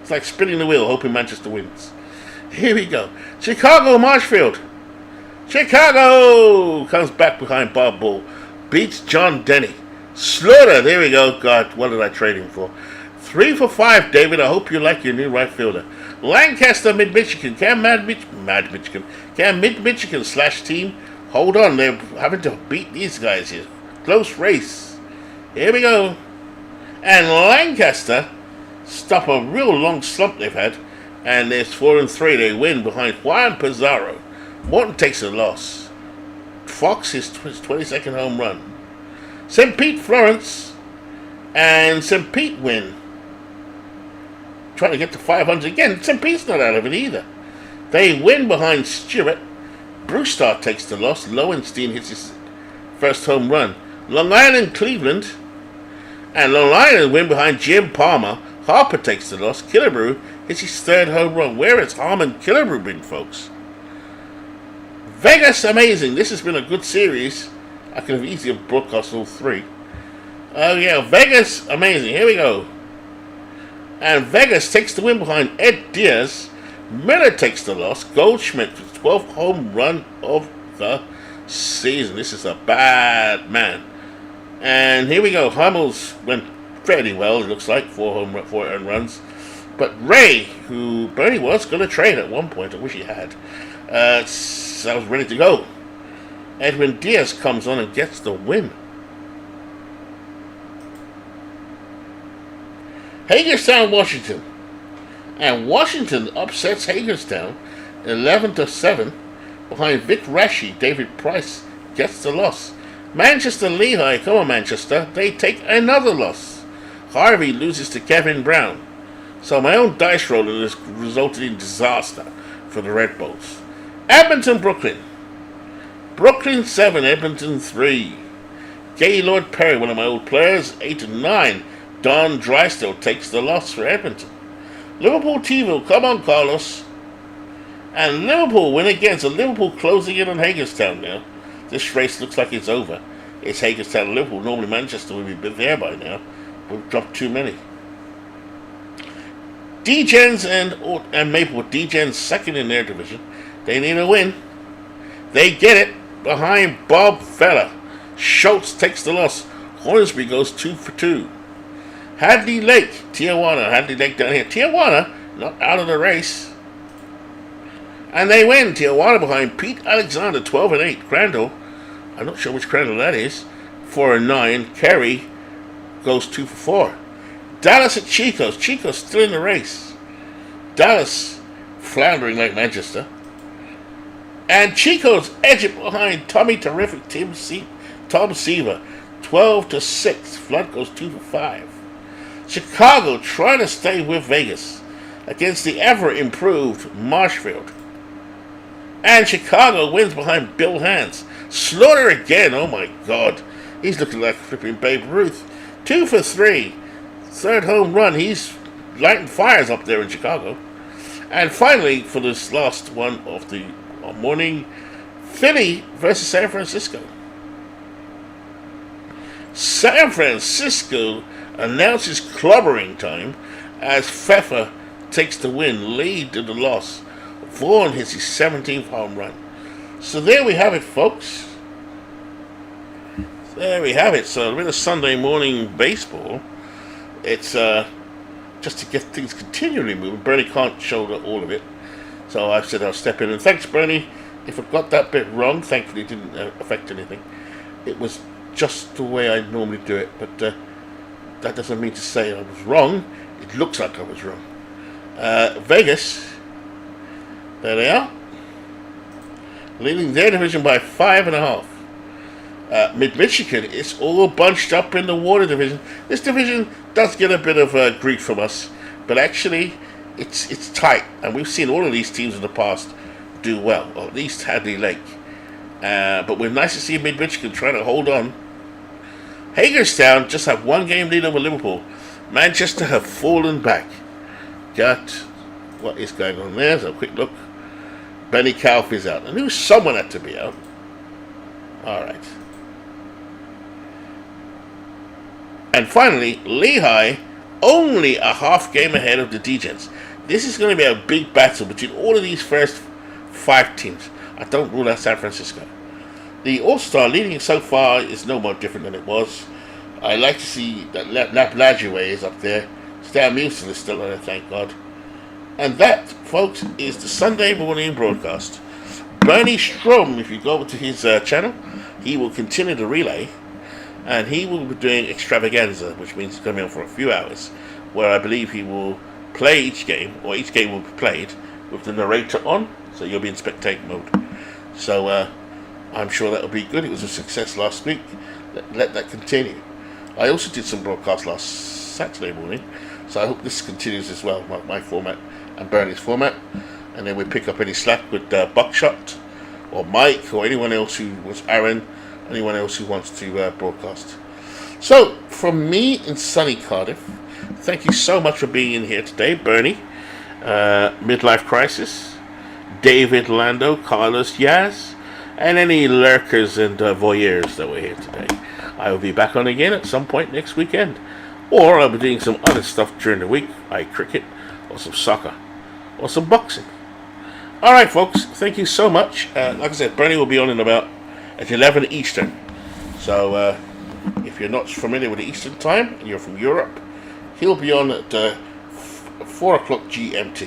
It's like spinning the wheel, hoping Manchester wins. Here we go. Chicago, Marshfield. Chicago comes back behind Bob Bull. Beats John Denny. Slaughter, there we go. God, what did I trade him for? 3-for-5, David. I hope you like your new right fielder. Lancaster, Mid-Michigan. Can Mid-Michigan slash team hold on? They're having to beat these guys here. Close race. Here we go. And Lancaster stop a real long slump they've had. And there's 4-3. They win behind Juan Pizarro. Morton takes a loss. Fox his 22nd home run. St. Pete, Florence. And St. Pete win. Trying to get to 500 again. St. Pete's not out of it either. They win behind Stewart. Brewstar takes the loss. Lowenstein hits his first home run. Long Island, Cleveland. And Long Island win behind Jim Palmer. Harper takes the loss. Killebrew hits his third home run. Where has Harmon Killebrew been, folks? Vegas, amazing. This has been a good series. I could have easily broadcast all three. Oh yeah, Vegas, amazing. Here we go. And Vegas takes the win behind Ed Diaz. Miller takes the loss. Goldschmidt with 12th home run of the season. This is a bad man. And here we go. Hummels went fairly well, it looks like. 4 earned runs. But Ray, who Bernie was going to trade at one point, I wish he had, I was ready to go. Edwin Diaz comes on and gets the win. Hagerstown, Washington. And Washington upsets Hagerstown 11-7 behind Vic Raschi. David Price gets the loss. Manchester Lehigh, come on Manchester, they take another loss. Harvey loses to Kevin Brown. So my own dice rolling has resulted in disaster for the Red Bulls. Edmonton, Brooklyn. Brooklyn 7, Edmonton 3. Gaylord Perry, one of my old players, 8-9. Don Drysdale takes the loss for Edmonton. Liverpool T-ville, come on Carlos. And Liverpool win again. So Liverpool closing in on Hagerstown now. This race looks like it's over. It's Hagerstown and Liverpool. Normally Manchester would be there by now. We've dropped too many. D-Gens and Maplewood. D-Gens second in their division. They need a win. They get it behind Bob Feller. Schultz takes the loss. Hornsby goes 2-for-2. Hadley Lake, Tijuana. Hadley Lake down here. Tijuana not out of the race. And they win. Tijuana behind Pete Alexander, 12-8. Crandall, I'm not sure which Crandall that is. 4-9. Kerry goes 2 for 4. Dallas at Chico's. Chico's still in the race. Dallas floundering like Manchester. And Chico's edging behind Tommy Terrific Tom Seaver. 12-6. Flood goes 2 for 5. Chicago trying to stay with Vegas against the ever-improved Marshfield. And Chicago wins behind Bill Hans. Slaughter again, oh my God. He's looking like flipping Babe Ruth. 2 for 3. Third home run. He's lighting fires up there in Chicago. And finally, for this last one of the morning, Philly versus San Francisco. San Francisco announces clobbering time as Pfeffer takes the win, lead to the loss. Vaughn hits his 17th home run. So there we have it, folks. There we have it. So a bit of Sunday morning baseball. It's just to get things continually moving. Bernie can't shoulder all of it, so I said I'll step in. And thanks, Bernie. If I got that bit wrong, thankfully it didn't affect anything. It was just the way I normally do it, but that doesn't mean to say I was wrong. It looks like I was wrong. Vegas, there they are, leading their division by 5.5. Mid-Michigan is all bunched up in the water division. This division does get a bit of grief from us, but actually it's tight, and we've seen all of these teams in the past do well, or at least Hadley Lake. But we're nice to see Mid-Michigan trying to hold on. Hagerstown just have one game lead over Liverpool. Manchester have fallen back. Got what is going on there? So a quick look. Benny Kauf is out. I knew someone had to be out. Alright. And finally, Lehigh only a half game ahead of the Degents. This is going to be a big battle between all of these first 5 teams. I don't rule out San Francisco. The All-Star leading so far is no more different than it was. I like to see that Laplagiway is up there. Stan Musil is still on there, thank God. And that, folks, is the Sunday morning broadcast. Bernie Strom, if you go over to his channel, he will continue the relay. And he will be doing extravaganza, which means he's coming on for a few hours, where I believe he will play each game, or each game will be played with the narrator on, so you'll be in spectator mode. So I'm sure that will be good. It was a success last week. Let that continue. I also did some broadcasts last Saturday morning, so I hope this continues as well, my format and Bernie's format. And then we pick up any slack with Buckshot, or Mike, or anyone else who was Aaron, anyone else who wants to broadcast. So, from me in sunny Cardiff, thank you so much for being in here today, Bernie, Midlife Crisis, David Lando, Carlos Yaz, and any lurkers and voyeurs that were here today. I will be back on again at some point next weekend, or I'll be doing some other stuff during the week, like cricket, or some soccer, or some boxing. Alright folks, thank you so much. Like I said, Bernie will be on in about at 11 Eastern. So if you're not familiar with the Eastern time and you're from Europe, he'll be on at 4 o'clock GMT.